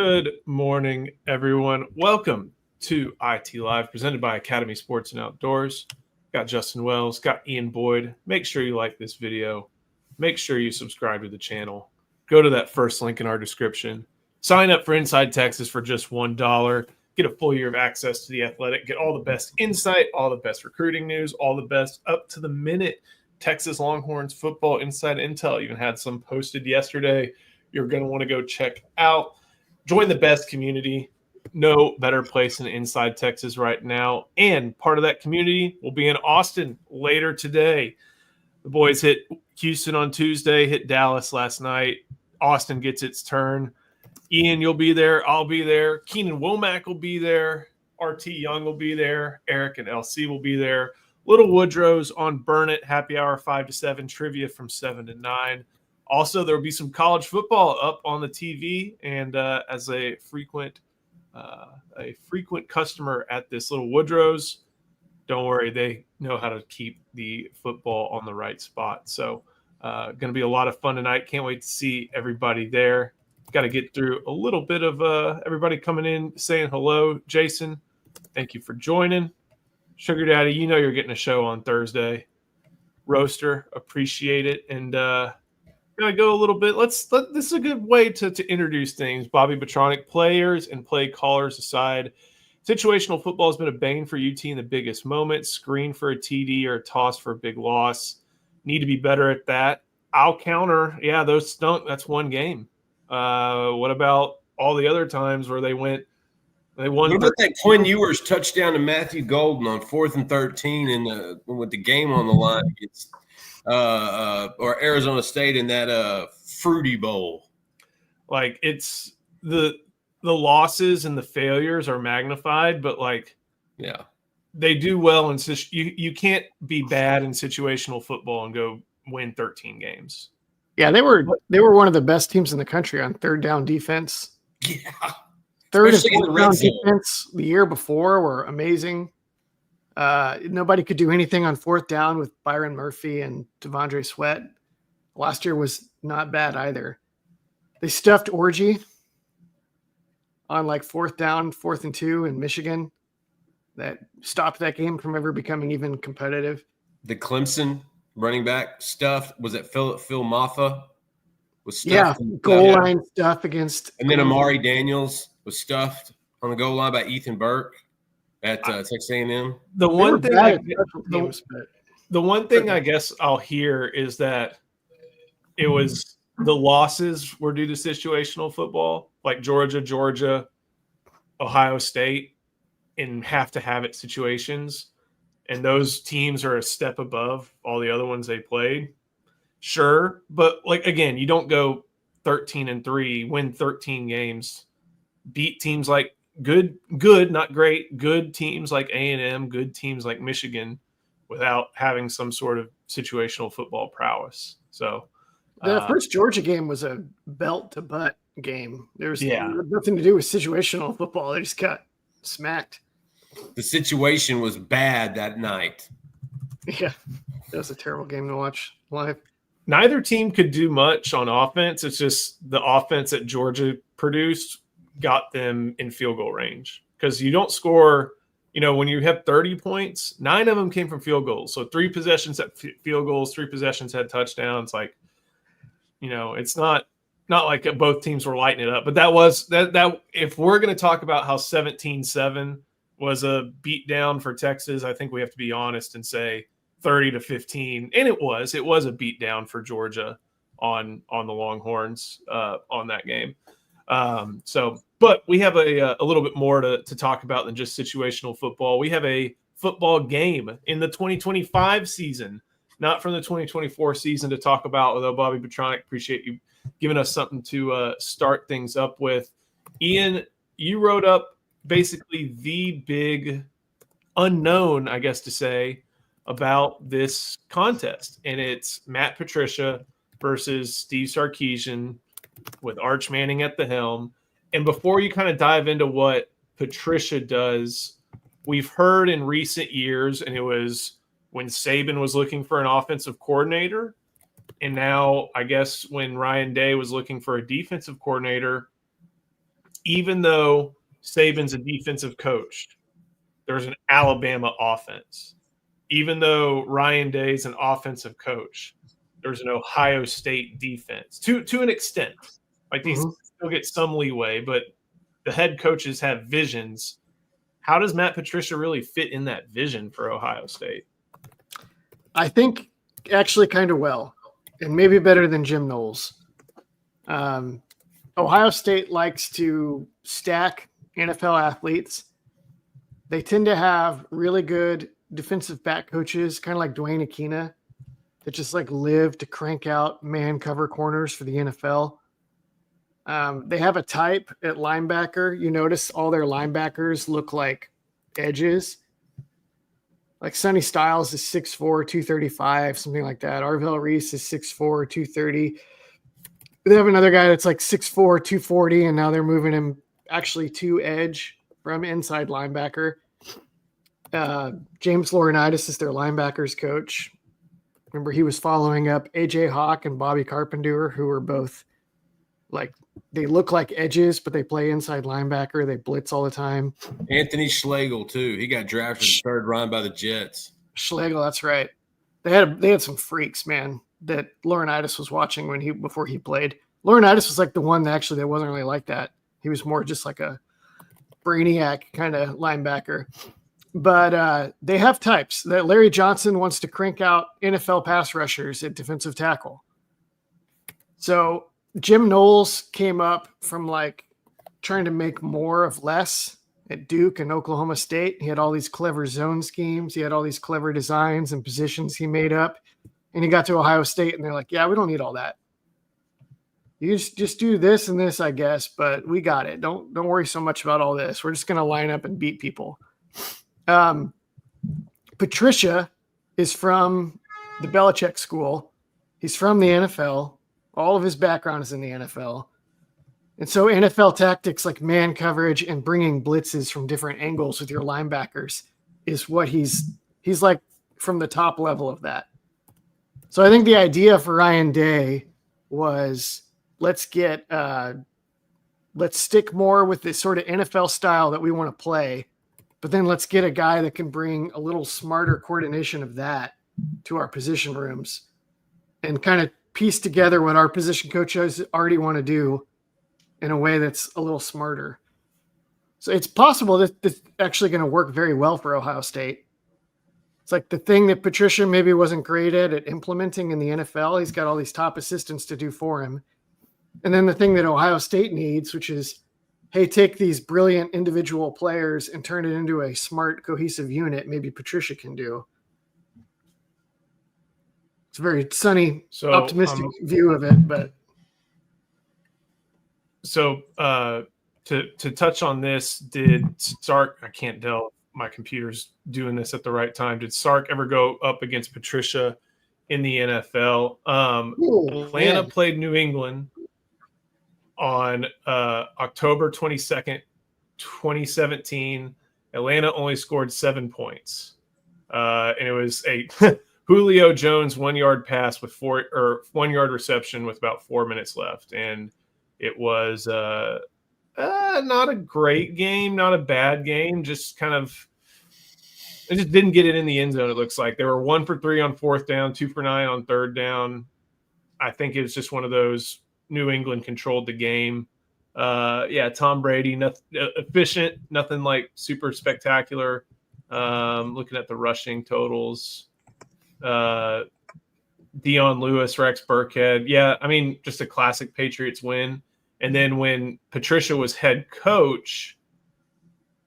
Good morning, everyone. Welcome to IT Live, presented by Academy Sports and Outdoors. Got Justin Wells, got Ian Boyd. Make sure you like this video. Make sure you subscribe to the channel. Go to that first link in our description. Sign up for Inside Texas for just $1. Get a full year of access to The Athletic. Get all the best insight, all the best recruiting news, all the best up-to-the-minute Texas Longhorns football inside intel. Even had some posted yesterday. You're going to want to go check out. Join the best community. No better place than Inside Texas right now. And part of that community will be in Austin later today. The boys hit Houston on Tuesday, hit Dallas last night. Austin gets its turn. Ian, you'll be there. I'll be there. Keenan Womack will be there. RT Young will be there. Eric and LC will be there. Little Woodrow's on Burnet. Happy hour 5 to 7. Trivia from 7 to 9. Also, there will be some college football up on the TV, and as a frequent customer at this Little Woodrow's, don't worry, they know how to keep the football on the right spot. So, going to be a lot of fun tonight. Can't wait to see everybody there. Got to get through a little bit of everybody coming in, saying hello. Jason, thank you for joining. Sugar Daddy, you know you're getting a show on Thursday. Roaster, appreciate it, and going to go a little bit. This is a good way to introduce things. Bobby Betronic, players and play callers aside, situational football has been a bane for UT in the biggest moments. Screen for a TD or a toss for a big loss. Need to be better at that. I'll counter. Yeah, those stunk. That's one game. What about all the other times where they won? What about that Quinn Ewers touchdown to Matthew Golden on 4th and 13 with the game on the line against or Arizona State in that Fruity Bowl? Like, it's the losses and the failures are magnified, but yeah, they do well in you can't be bad in situational football and go win 13 games. Yeah, they were one of the best teams in the country on third down defense. Yeah, third and fourth down defense the year before were amazing. Nobody could do anything on fourth down with Byron Murphy and Devondre Sweat. Last year was not bad either. They stuffed Orgy on fourth down, 4th and 2 in Michigan. That stopped that game from ever becoming even competitive. The Clemson running back stuff was it Phil Maffa was stuffed. Yeah, goal line stuff against. And then Amari Daniels was stuffed on the goal line by Ethan Burke at Texas A&M. The one thing I guess I'll hear is that it was the losses were due to situational football, like Georgia, Ohio State, in have-to-have-it situations. And those teams are a step above all the other ones they played. Sure, but again, you don't go 13-3, win 13 games, beat teams like good, not great, good teams like A&M, good teams like Michigan without having some sort of situational football prowess. So the first Georgia game was a belt-to-butt game. There was nothing to do with situational football. They just got smacked. The situation was bad that night. Yeah, that was a terrible game to watch live. Neither team could do much on offense. It's just the offense that Georgia produced got them in field goal range. Because you don't score, when you have 30 points, 9 of them came from field goals. So 3 possessions had field goals, 3 possessions had touchdowns. It's not like both teams were lighting it up. But that was that. If we're going to talk about how 17-7 was a beatdown for Texas, I think we have to be honest and say 30-15, and it was a beatdown for Georgia on the Longhorns on that game. But we have a little bit more to talk about than just situational football. We have a football game in the 2025 season, not from the 2024 season to talk about. Although Bobby Betronic, appreciate you giving us something to start things up with. Ian, you wrote up basically the big unknown, I guess to say, about this contest. And it's Matt Patricia versus Steve Sarkisian with Arch Manning at the helm. And before you kind of dive into what Patricia does, we've heard in recent years, and it was when Saban was looking for an offensive coordinator, and now I guess when Ryan Day was looking for a defensive coordinator, even though Saban's a defensive coach, there's an Alabama offense. Even though Ryan Day's an offensive coach, there's an Ohio State defense to an extent. Like these still get some leeway, but the head coaches have visions. How does Matt Patricia really fit in that vision for Ohio State? I think actually kind of well, and maybe better than Jim Knowles. Ohio State likes to stack NFL athletes. They tend to have really good defensive back coaches, kind of like Dwayne Akina, that just like live to crank out man cover corners for the NFL. They have a type at linebacker. You notice all their linebackers look like edges. Like Sonny Styles is 6'4", 235, something like that. Arvell Reese is 6'4", 230. They have another guy that's like 6'4", 240, and now they're moving him actually to edge from inside linebacker. James Laurinaitis is their linebackers coach. Remember, he was following up A.J. Hawk and Bobby Carpenter, who were both like, they look like edges, but they play inside linebacker. They blitz all the time. Anthony Schlegel, too. He got drafted in the third round by the Jets. Schlegel, that's right. They had some freaks, man, that Laurinaitis was watching before he played. Laurinaitis was like the one that wasn't really like that. He was more just like a brainiac kind of linebacker. But they have types. That Larry Johnson wants to crank out NFL pass rushers at defensive tackle. So Jim Knowles came up from like trying to make more of less at Duke and Oklahoma State. He had all these clever zone schemes. He had all these clever designs and positions he made up. And he got to Ohio State and they're like, yeah, we don't need all that. You just do this and this, I guess, but we got it. Don't worry so much about all this. We're just going to line up and beat people. Patricia is from the Belichick school. He's from the NFL. All of his background is in the NFL. And so NFL tactics like man coverage and bringing blitzes from different angles with your linebackers is what he's like from the top level of that. So I think the idea for Ryan Day was let's stick more with this sort of NFL style that we want to play, but then let's get a guy that can bring a little smarter coordination of that to our position rooms and kind of piece together what our position coaches already want to do in a way that's a little smarter. So it's possible that this is actually going to work very well for Ohio State. It's like the thing that Patricia maybe wasn't great at implementing in the NFL. He's got all these top assistants to do for him. And then the thing that Ohio State needs, which is, hey, take these brilliant individual players and turn it into a smart, cohesive unit, maybe Patricia can do. It's a very sunny, optimistic view of it. But so to touch on this, did Sark, I can't tell, my computer's doing this at the right time. Did Sark ever go up against Patricia in the NFL? Atlanta played New England on October 22nd, 2017. Atlanta only scored 7 points. And it was a Julio Jones 1 yard pass with 1 yard reception with about 4 minutes left. And it was not a great game, not a bad game, just kind of, it just didn't get it in the end zone. It looks like they were 1 for 3 on fourth down, 2 for 9 on third down. I think it was just one of those New England controlled the game. Tom Brady, efficient, nothing like super spectacular. Looking at the rushing totals, Dion Lewis, Rex Burkhead. Yeah, I mean, just a classic Patriots win. And then when Patricia was head coach,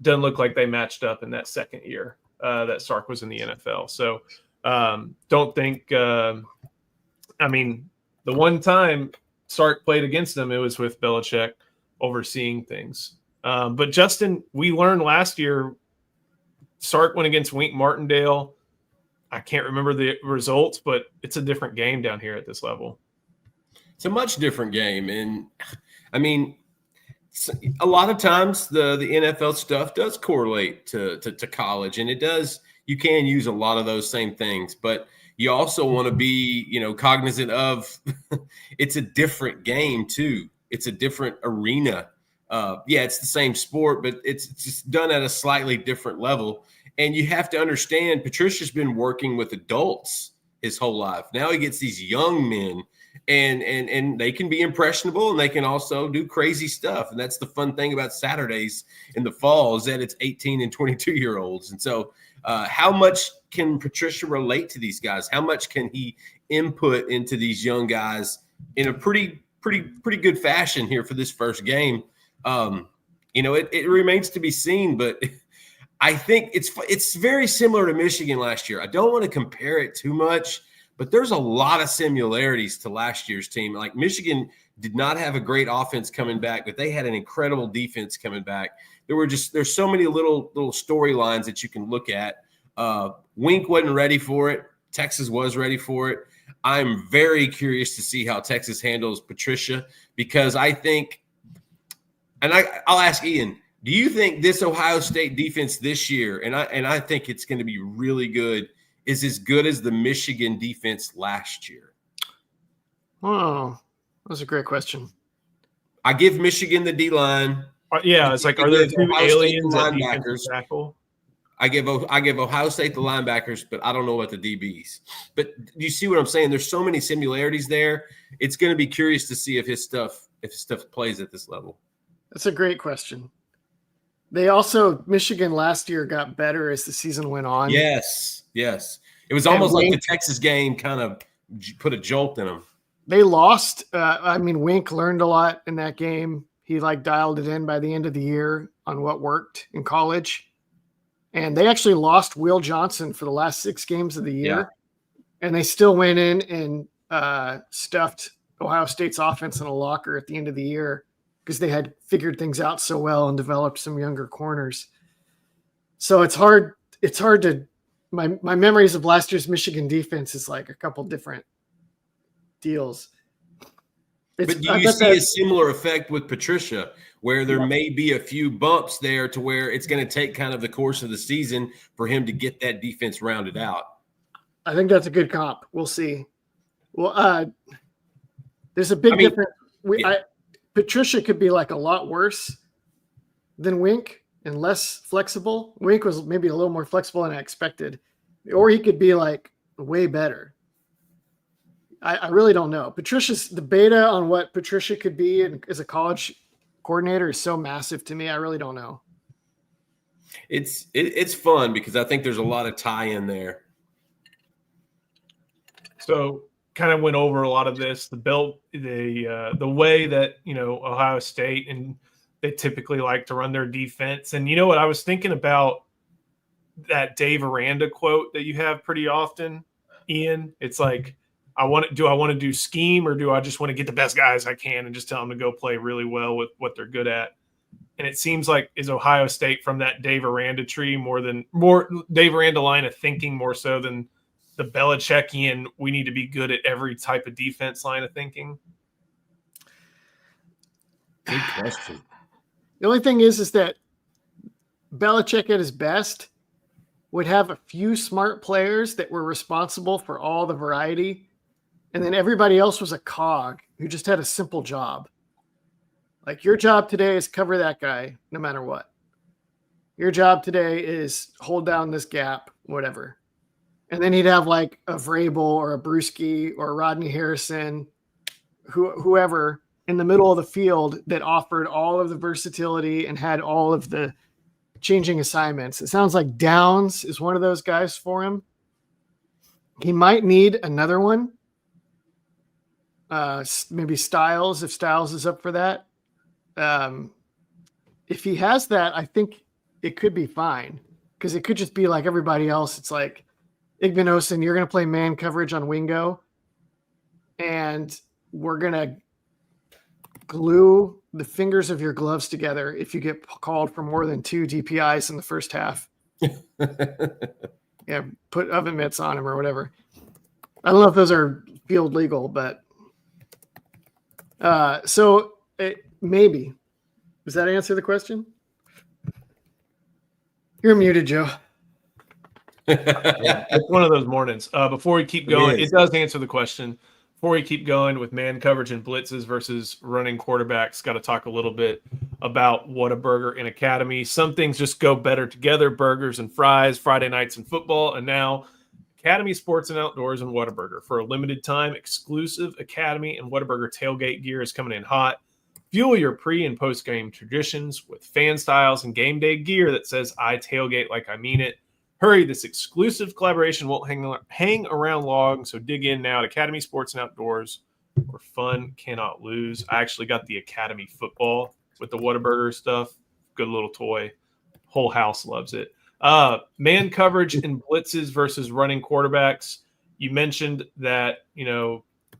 doesn't look like they matched up in that second year that Sark was in the NFL. So don't think the one time Sark played against them, it was with Belichick overseeing things. But Justin, we learned last year, Sark went against Wink Martindale. I can't remember the results, but it's a different game down here at this level. It's a much different game. And I mean, a lot of times the NFL stuff does correlate to college, and it does. You can use a lot of those same things, but you also want to be, cognizant of it's a different game too. It's a different arena. Yeah, it's the same sport, but it's just done at a slightly different level. And you have to understand, Patricia's been working with adults his whole life. Now he gets these young men, and they can be impressionable, and they can also do crazy stuff. And that's the fun thing about Saturdays in the fall, is that it's 18 and 22-year-olds. And so how much can Patricia relate to these guys? How much can he input into these young guys in a pretty good fashion here for this first game? It remains to be seen, but I think it's very similar to Michigan last year. I don't want to compare it too much, but there's a lot of similarities to last year's team. Like, Michigan did not have a great offense coming back, but they had an incredible defense coming back. There's so many little storylines that you can look at. Wink wasn't ready for it. Texas was ready for it. I'm very curious to see how Texas handles Patricia, because I think, and I'll ask Ian, do you think this Ohio State defense this year, and I think it's going to be really good, is as good as the Michigan defense last year? Oh, that's a great question. I give Michigan the D-line. Yeah, it's like, are there two aliens at defensive tackle? I give Ohio State the linebackers, but I don't know about the DBs. But do you see what I'm saying? There's so many similarities there. It's going to be curious to see if his stuff plays at this level. That's a great question. Michigan last year got better as the season went on. Yes. It was almost like the Texas game kind of put a jolt in them. They lost. Wink learned a lot in that game. He dialed it in by the end of the year on what worked in college. And they actually lost Will Johnson for the last 6 games of the year. Yeah. And they still went in and stuffed Ohio State's offense in a locker at the end of the year, because they had figured things out so well and developed some younger corners. So it's hard to my memories of last year's Michigan defense is like a couple different deals. But do you see a similar effect with Patricia, where there may be a few bumps there to where it's going to take kind of the course of the season for him to get that defense rounded out? I think that's a good comp. We'll see. Well, there's a big difference. Patricia could be like a lot worse than Wink and less flexible. Wink was maybe a little more flexible than I expected, or he could be like way better. I really don't know. The beta on what Patricia could be as a college coordinator is so massive to me. I really don't know. It's fun because I think there's a lot of tie-in there. So kind of went over a lot of this, the way that, Ohio State, and they typically like to run their defense. And you know what, I was thinking about that Dave Aranda quote that you have pretty often, Ian. It's like, do I want to do scheme, or do I just want to get the best guys I can and just tell them to go play really well with what they're good at? And it seems like, is Ohio State from that Dave Aranda tree more Dave Aranda line of thinking, more so than the Belichickian, we need to be good at every type of defense line of thinking? Good question. The only thing is that Belichick at his best would have a few smart players that were responsible for all the variety, and then everybody else was a cog who just had a simple job. Like, your job today is cover that guy no matter what. Your job today is hold down this gap, whatever. And then he'd have like a Vrabel or a Brewski or a Rodney Harrison, whoever in the middle of the field that offered all of the versatility and had all of the changing assignments. It sounds like Downs is one of those guys for him. He might need another one. Maybe Styles, if Styles is up for that. If he has that, I think it could be fine, because it could just be like everybody else. It's like, Igbinosun, you're going to play man coverage on Wingo, and we're going to glue the fingers of your gloves together if you get called for more than 2 DPIs in the first half. Yeah, put oven mitts on him or whatever. I don't know if those are field legal, but maybe. Does that answer the question? You're muted, Joe. Yeah, it's one of those mornings. Before we keep going, it does answer the question. Before we keep going with man coverage and blitzes versus running quarterbacks, got to talk a little bit about Whataburger and Academy. Some things just go better together, burgers and fries, Friday nights and football, and now Academy Sports and Outdoors and Whataburger. For a limited time, exclusive Academy and Whataburger tailgate gear is coming in hot. Fuel your pre- and post-game traditions with fan styles and game day gear that says, I tailgate like I mean it. Hurry, this exclusive collaboration won't hang around long, so dig in now at Academy Sports and Outdoors, where fun cannot lose. I actually got the Academy football with the Whataburger stuff. Good little toy. Whole house loves it. Man coverage and blitzes versus running quarterbacks. You mentioned that,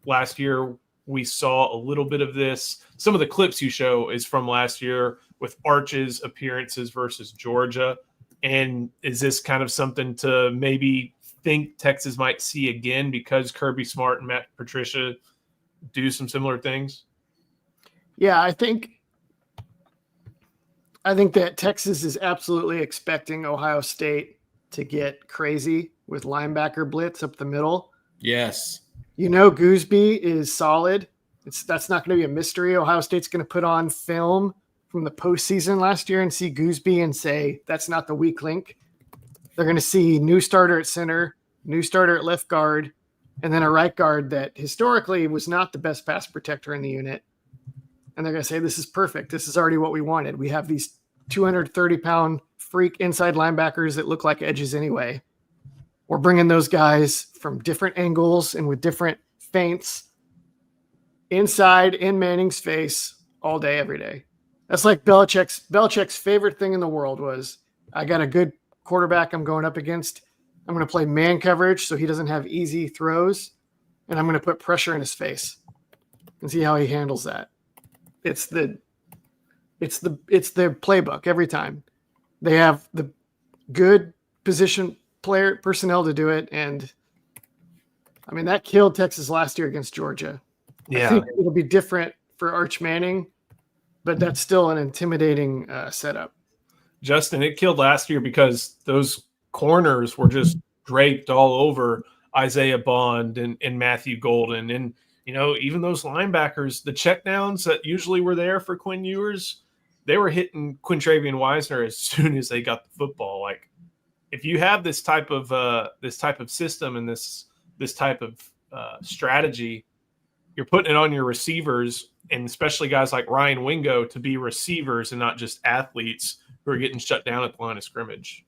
last year we saw a little bit of this. Some of the clips you show is from last year with Arch's appearances versus Georgia. And is this kind of something to maybe think Texas might see again because Kirby Smart and Patricia do some similar things? Yeah, I think that Texas is absolutely expecting Ohio State to get crazy with linebacker blitz up the middle. Yes. Gooseby is solid. That's not going to be a mystery. Ohio State's going to put on film from the postseason last year and see Gooseby and say, that's not the weak link. They're going to see new starter at center, new starter at left guard, and then a right guard that historically was not the best pass protector in the unit. And they're going to say, this is perfect. This is already what we wanted. We have these 230-pound freak inside linebackers that look like edges anyway. We're bringing those guys from different angles and with different feints inside in Manning's face all day, every day. That's like Belichick's favorite thing in the world was, I got a good quarterback I'm going up against. I'm going to play man coverage so he doesn't have easy throws, and I'm going to put pressure in his face and see how he handles that. It's the playbook every time. They have the good position personnel to do it, and I mean that killed Texas last year against Georgia. Yeah, I think it'll be different for Arch Manning, but that's still an intimidating setup. Justin, it killed last year because those corners were just draped all over Isaiah Bond and Matthew Golden. And, even those linebackers, the checkdowns that usually were there for Quinn Ewers, they were hitting Quintravian Wisner as soon as they got the football. Like, if you have this type of system and this type of strategy, you're putting it on your receivers, and especially guys like Ryan Wingo, to be receivers and not just athletes who are getting shut down at the line of scrimmage.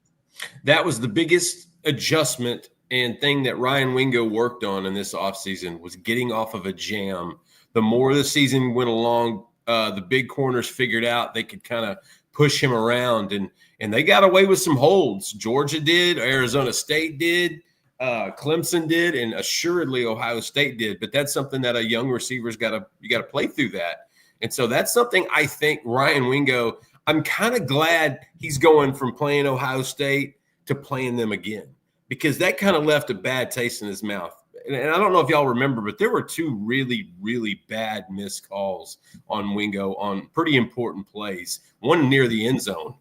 That was the biggest adjustment and thing that Ryan Wingo worked on in this offseason, was getting off of a jam. The more the season went along, the big corners figured out they could kind of push him around, and they got away with some holds. Georgia did, Arizona State did, Clemson did, and assuredly Ohio State did. But that's something that a young receiver's got to play through that. And so that's something I think Ryan Wingo, I'm kind of glad he's going from playing Ohio State to playing them again, because that kind of left a bad taste in his mouth. And I don't know if y'all remember, but there were two really, really bad missed calls on Wingo on pretty important plays, one near the end zone.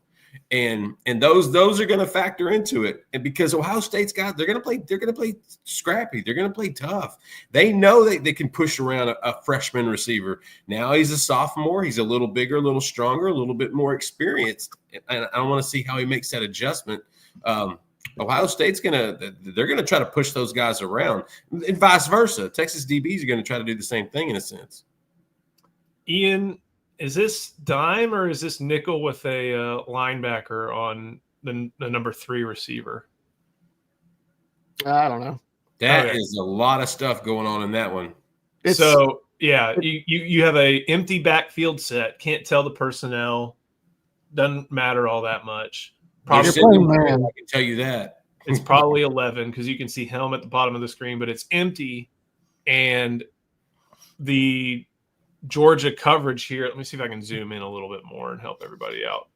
And those are going to factor into it. And because Ohio State's they're going to play scrappy. They're going to play tough. They know they can push around a freshman receiver. Now he's a sophomore. He's a little bigger, a little stronger, a little bit more experienced. And I want to see how he makes that adjustment. Ohio State's they're going to try to push those guys around, and vice versa. Texas DBs are going to try to do the same thing in a sense. Ian, is this dime or is this nickel with a linebacker on the number 3 receiver? I don't know. That is a lot of stuff going on in that one. You have a empty backfield set. Can't tell the personnel. Doesn't matter all that much. I can tell you that. It's probably 11 because you can see Helm at the bottom of the screen, but it's empty. And the Georgia coverage here, let me see if I can zoom in a little bit more and help everybody out.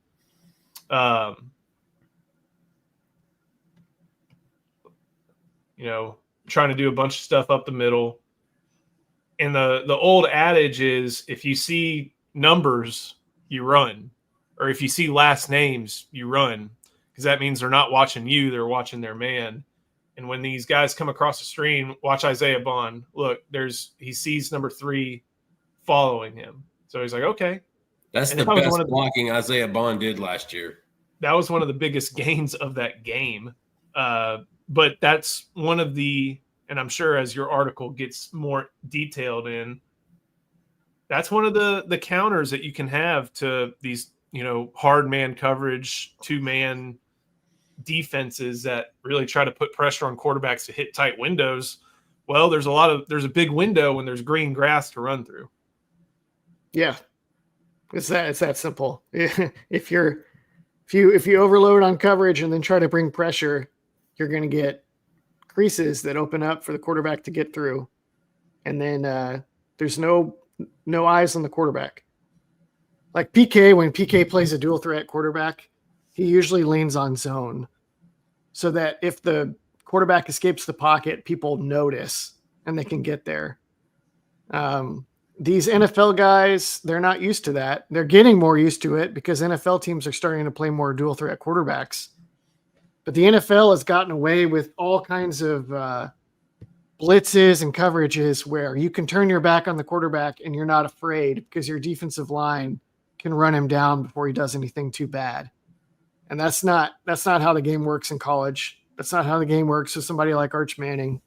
Trying to do a bunch of stuff up the middle. And the old adage is, if you see numbers, you run. Or if you see last names, you run. Because that means they're not watching you, they're watching their man. And when these guys come across the screen, watch Isaiah Bond. Look, he sees number 3 following him. So he's like, okay. That's the best blocking Isaiah Bond did last year. That was one of the biggest gains of that game. But that's one of the, and I'm sure as your article gets more detailed in, that's one of the counters that you can have to these, hard man coverage, 2-man defenses that really try to put pressure on quarterbacks to hit tight windows. Well, there's a big window when there's green grass to run through. Yeah. It's that simple. If you overload on coverage and then try to bring pressure, you're going to get creases that open up for the quarterback to get through. And then there's no eyes on the quarterback. Like PK, when PK plays a dual threat quarterback, he usually leans on zone so that if the quarterback escapes the pocket, people notice and they can get there. These NFL guys, they're not used to that. They're getting more used to it because NFL teams are starting to play more dual threat quarterbacks. But the NFL has gotten away with all kinds of blitzes and coverages where you can turn your back on the quarterback and you're not afraid because your defensive line can run him down before he does anything too bad. And that's not how the game works in college. That's not how the game works with somebody like Arch Manning.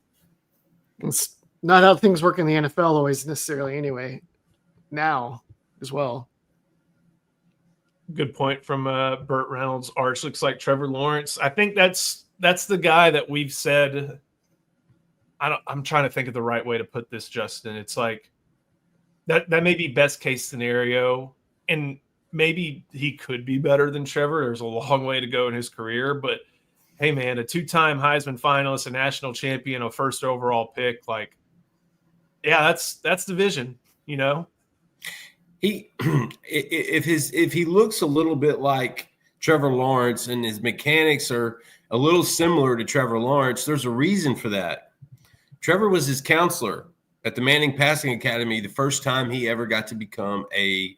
It's not how things work in the NFL always necessarily anyway, now as well. Good point from Burt Reynolds. Arch looks like Trevor Lawrence. I think that's the guy that we've said. I'm trying to think of the right way to put this, Justin. It's like that may be best case scenario, and maybe he could be better than Trevor. There's a long way to go in his career, but hey, man, a 2-time Heisman finalist, a national champion, a first overall pick, like, yeah, that's the vision, He if he looks a little bit like Trevor Lawrence and his mechanics are a little similar to Trevor Lawrence, there's a reason for that. Trevor was his counselor at the Manning Passing Academy the first time he ever got to become a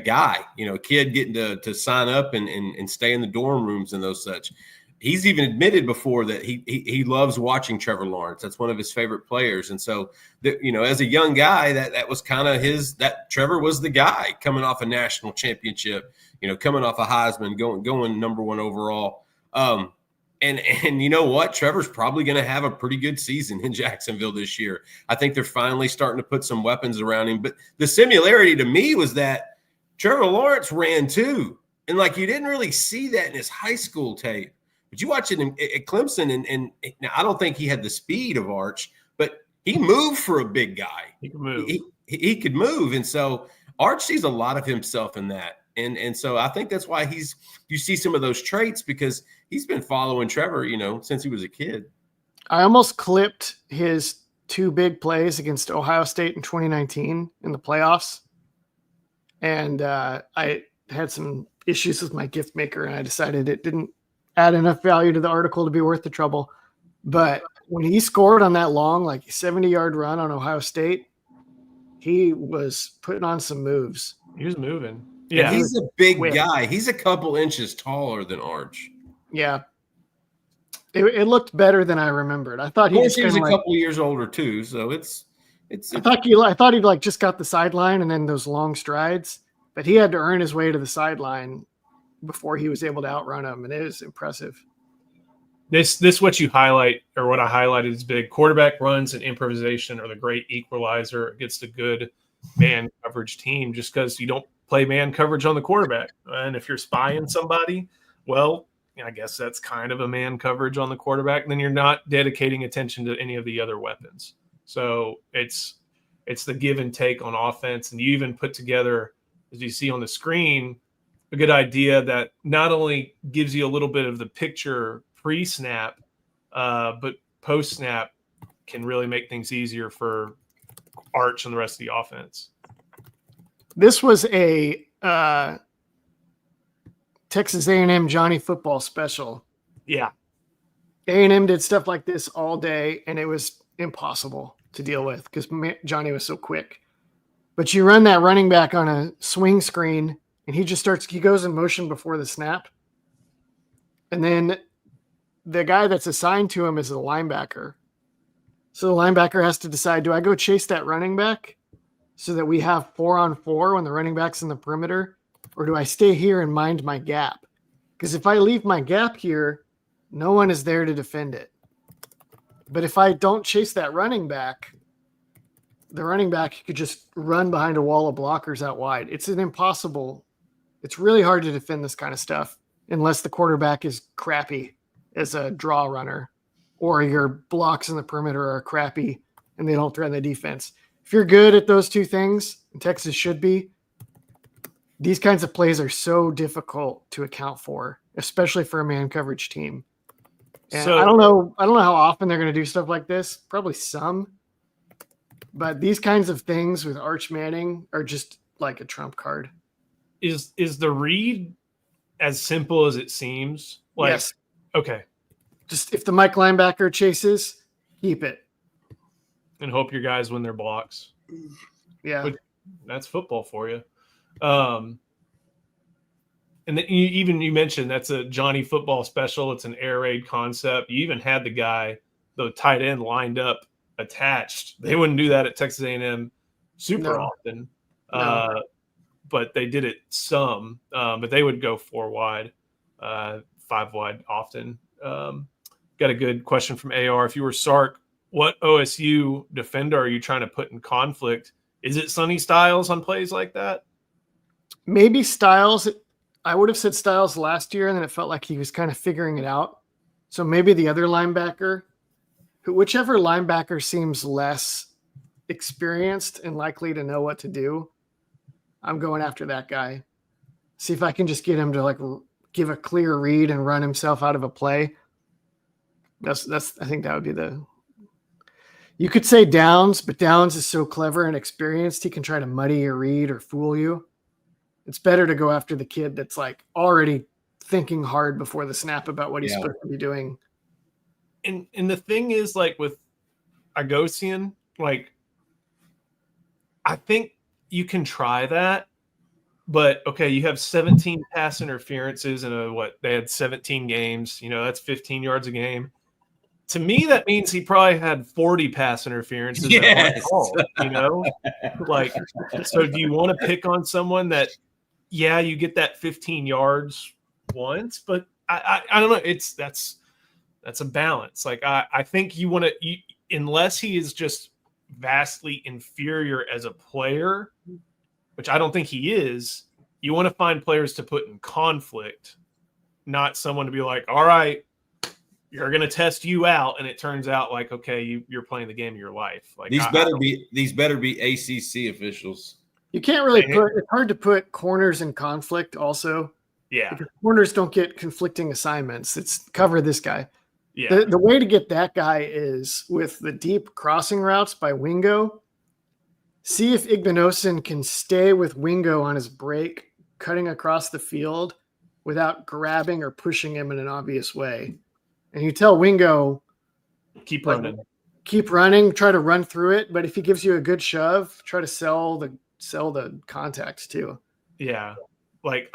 guy, a kid getting to sign up and stay in the dorm rooms and those such. He's even admitted before that he loves watching Trevor Lawrence. That's one of his favorite players. And so, as a young guy, that was kind of that Trevor was the guy coming off a national championship, coming off a Heisman, going number 1 overall. And you know what? Trevor's probably going to have a pretty good season in Jacksonville this year. I think they're finally starting to put some weapons around him. But the similarity to me was that Trevor Lawrence ran too. And you didn't really see that in his high school tape. But you watch it at Clemson, and now I don't think he had the speed of Arch, but he moved for a big guy. He could move. He could move. And so Arch sees a lot of himself in that. And so I think that's why you see some of those traits because he's been following Trevor, since he was a kid. I almost clipped his 2 big plays against Ohio State in 2019 in the playoffs. And I had some issues with my gift maker, and I decided it didn't add enough value to the article to be worth the trouble. But when he scored on that long, 70-yard run on Ohio State, he was putting on some moves. He was moving. Yeah. And he's a big guy. He's a couple inches taller than Arch. Yeah. It looked better than I remembered. I thought he was a couple years older too. So I thought he'd just got the sideline and then those long strides, but he had to earn his way to the sideline before he was able to outrun him, and it was impressive. This what you highlight, or what I highlighted is big. Quarterback runs and improvisation are the great equalizer against a good man coverage team, just because you don't play man coverage on the quarterback. And if you're spying somebody, well, I guess that's kind of a man coverage on the quarterback. And then you're not dedicating attention to any of the other weapons. So it's the give and take on offense. And you even put together, as you see on the screen, a good idea that not only gives you a little bit of the picture pre-snap, but post-snap can really make things easier for Arch and the rest of the offense. This was a Texas A&M Johnny football special. Yeah. A&M did stuff like this all day, and it was impossible to deal with because Johnny was so quick. But you run that running back on a swing screen, and he goes in motion before the snap. And then the guy that's assigned to him is the linebacker. So the linebacker has to decide, do I go chase that running back so that we have 4-on-4 when the running back's in the perimeter? or do I stay here and mind my gap? Because if I leave my gap here, no one is there to defend it. But if I don't chase that running back, the running back could just run behind a wall of blockers out wide. It's really hard to defend this kind of stuff unless the quarterback is crappy as a draw runner or your blocks in the perimeter are crappy and they don't threaten the defense. If you're good at those two things, and Texas should be, these kinds of plays are so difficult to account for, especially for a man coverage team. And so, I don't know how often they're going to do stuff like this. Probably some. But these kinds of things with Arch Manning are just like a trump card. Is the read as simple as it seems? Like, yes. Okay. Just if the Mike linebacker chases, keep it. And hope your guys win their blocks. Yeah. But that's football for you. And then you mentioned that's a Johnny football special. It's an air raid concept. You even had the tight end lined up, attached. They wouldn't do that at Texas A&M super often. No. But they did it some. But they would go 4 wide, 5 wide often. Got a good question from AR. If you were Sark, what OSU defender are you trying to put in conflict? Is it Sonny Styles on plays like that? Maybe Styles. I would have said Styles last year, and then it felt like he was kind of figuring it out. So maybe the other linebacker, whichever linebacker seems less experienced and likely to know what to do, I'm going after that guy. See if I can just get him to like give a clear read and run himself out of a play. I think that would be you could say Downs, but Downs is so clever and experienced. He can try to muddy your read or fool you. It's better to go after the kid that's like already thinking hard before the snap about what he's supposed to be doing. And the thing is, like with Agosian, like I think you can try that, but okay, you have 17 pass interferences in they had 17 games. That's 15 yards a game. To me, that means he probably had 40 pass interferences. Yes. Like, so do you want to pick on someone that, you get that 15 yards once, but I don't know. That's a balance. Like, I think you want to, unless he is just vastly inferior as a player, which I don't think he is, you want to find players to put in conflict, not someone to be like, all right, you're going to test you out, and it turns out like, okay, you're playing the game of your life. Like these better be ACC officials. You can't really it's hard to put corners in conflict also. Yeah. Because corners don't get conflicting assignments. It's cover this guy. Yeah. The way to get that guy is with the deep crossing routes by Wingo. See if Igbinosun can stay with Wingo on his break, cutting across the field without grabbing or pushing him in an obvious way. And you tell Wingo, keep running, try to run through it. But if he gives you a good shove, try to sell the contacts too. Yeah. Like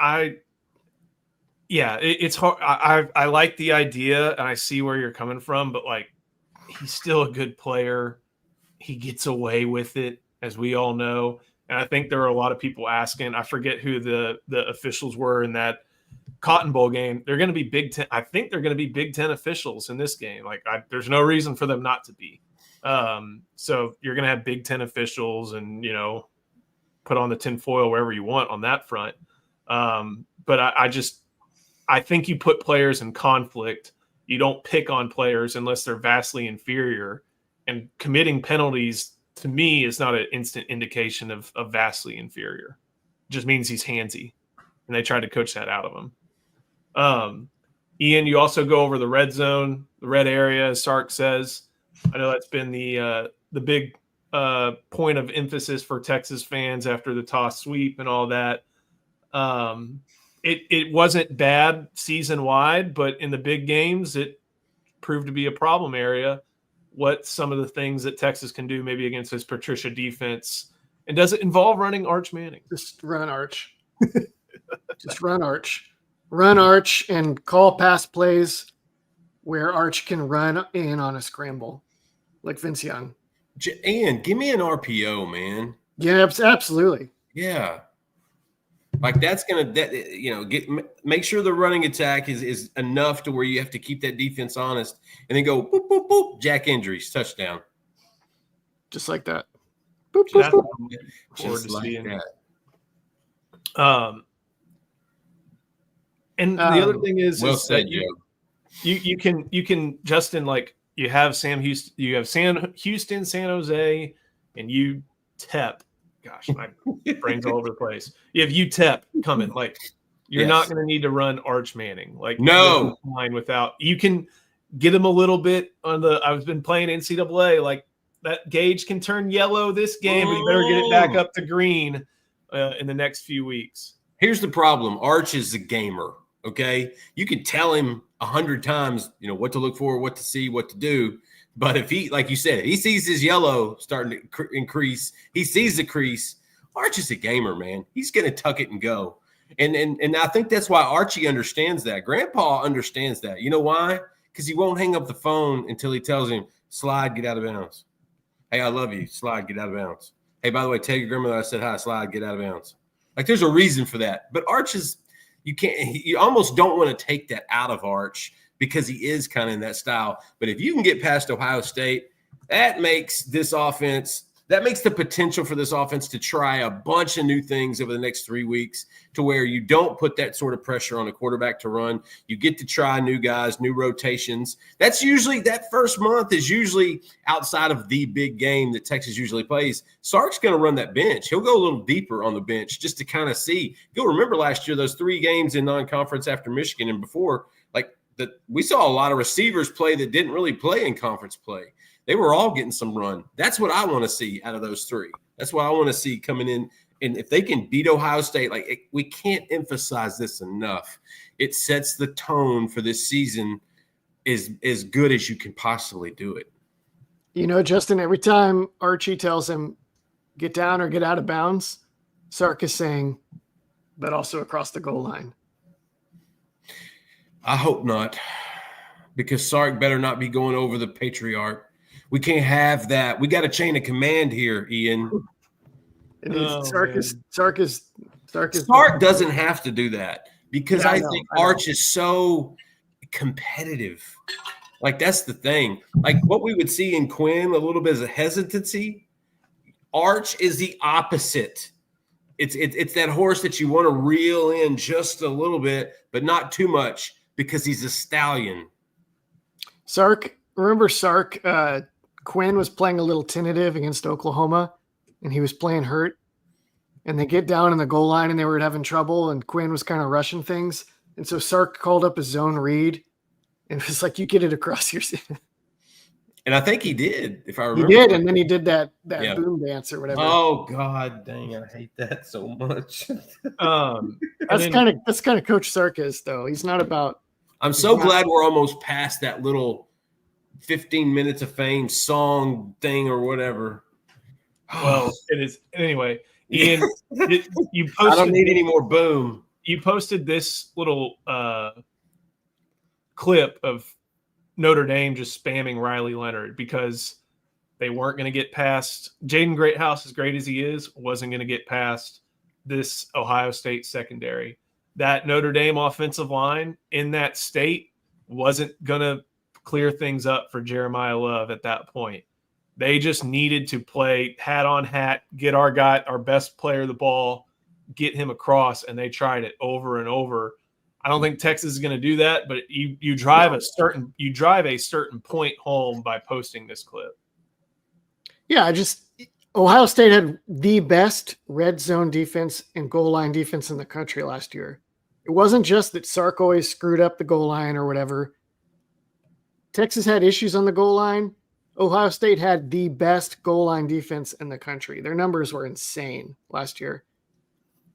it's hard. I like the idea and I see where you're coming from, but like, he's still a good player. He gets away with it, as we all know. And I think there are a lot of people asking, I forget who the officials were in that Cotton Bowl game. They're going to be Big Ten. I think they're going to be Big Ten officials in this game. Like, there's no reason for them not to be. So you're going to have Big Ten officials and, put on the tinfoil wherever you want on that front. But I think you put players in conflict. You don't pick on players unless they're vastly inferior. And committing penalties, to me, is not an instant indication of vastly inferior. It just means he's handsy. And they tried to coach that out of him. Ian, you also go over the red zone, the red area, as Sark says. I know that's been the big point of emphasis for Texas fans after the toss sweep and all that. It wasn't bad season-wide, but in the big games, it proved to be a problem area. What's some of the things that Texas can do maybe against this Patricia defense? And does it involve running Arch Manning? Just run Arch. Just run Arch. Run Arch and call pass plays where Arch can run in on a scramble, like Vince Young. And give me an RPO, man. Yeah, absolutely. Yeah. Like that's going to, make sure the running attack is enough to where you have to keep that defense honest and then go boop, boop, boop, jack injuries, touchdown. Just like that. Boop, boop, boop. Just like that. And the other thing is, well is said, that you can Justin, like you have Houston, San Jose, and UTEP. Gosh, my brain's all over the place. You have UTEP coming. Like you're not going to need to run Arch Manning. Like no line without. You can get him a little bit on the. I've been playing NCAA. Like that gauge can turn yellow this game, but you better get it back up to green in the next few weeks. Here's the problem. Arch is a gamer. Okay, you can tell him 100 times, what to look for, what to see, what to do. But if he, like you said, if he sees his yellow starting to increase, he sees the crease. Arch is a gamer, man. He's going to tuck it and go. And I think that's why Archie understands that. Grandpa understands that. You know why? Because he won't hang up the phone until he tells him, slide, get out of bounds. Hey, I love you. Slide, get out of bounds. Hey, by the way, tell your grandmother I said hi. Slide, get out of bounds. Like there's a reason for that. But Arch is, you almost don't want to take that out of Arch because he is kind of in that style. But if you can get past Ohio State, that makes this offense, that makes the potential for this offense to try a bunch of new things over the next 3 weeks to where you don't put that sort of pressure on a quarterback to run. You get to try new guys, new rotations. That's usually, that first month is usually outside of the big game that Texas usually plays. Sark's going to run that bench. He'll go a little deeper on the bench just to kind of see. You'll remember last year, those 3 games in non-conference after Michigan and before, we saw a lot of receivers play that didn't really play in conference play. They were all getting some run. That's what I want to see out of those 3. That's what I want to see coming in. And if they can beat Ohio State, we can't emphasize this enough. It sets the tone for this season as good as you can possibly do it. Justin, every time Archie tells him get down or get out of bounds, Sark is saying, but also across the goal line. I hope not, because Sark better not be going over the patriarch. We can't have that. We got a chain of command here, Ian. Sark doesn't have to do that because I think Arch is so competitive. Like that's the thing. Like what we would see in Quinn, a little bit of hesitancy. Arch is the opposite. It's that horse that you want to reel in just a little bit, but not too much because he's a stallion. Sark, Quinn was playing a little tentative against Oklahoma, and he was playing hurt. And they get down in the goal line, and they were having trouble, and Quinn was kind of rushing things. And so Sark called up his zone read, and it was like, you get it across your – And I think he did, if I remember. He did, and then he did that boom dance or whatever. Oh, God dang, I hate that so much. That's kind of Coach Sark is, though. He's not about – I'm so glad we're almost past that little 15 minutes of fame song thing or whatever. Well, it is. Anyway, Ian, you posted – I don't need any more boom. You posted this little clip of Notre Dame just spamming Riley Leonard because they weren't going to get past Jaden Greathouse, as great as he is, wasn't going to get past this Ohio State secondary. That Notre Dame offensive line in that state wasn't going to clear things up for Jeremiah Love at that point. They just needed to play hat on hat, get our guy, our best player the ball, get him across, and they tried it over and over. I don't think Texas is going to do that, but you drive a certain point home by posting this clip. Yeah, Ohio State had the best red zone defense and goal line defense in the country last year. It wasn't just that Sark always screwed up the goal line or whatever. Texas had issues on the goal line. Ohio State had the best goal line defense in the country. Their numbers were insane last year.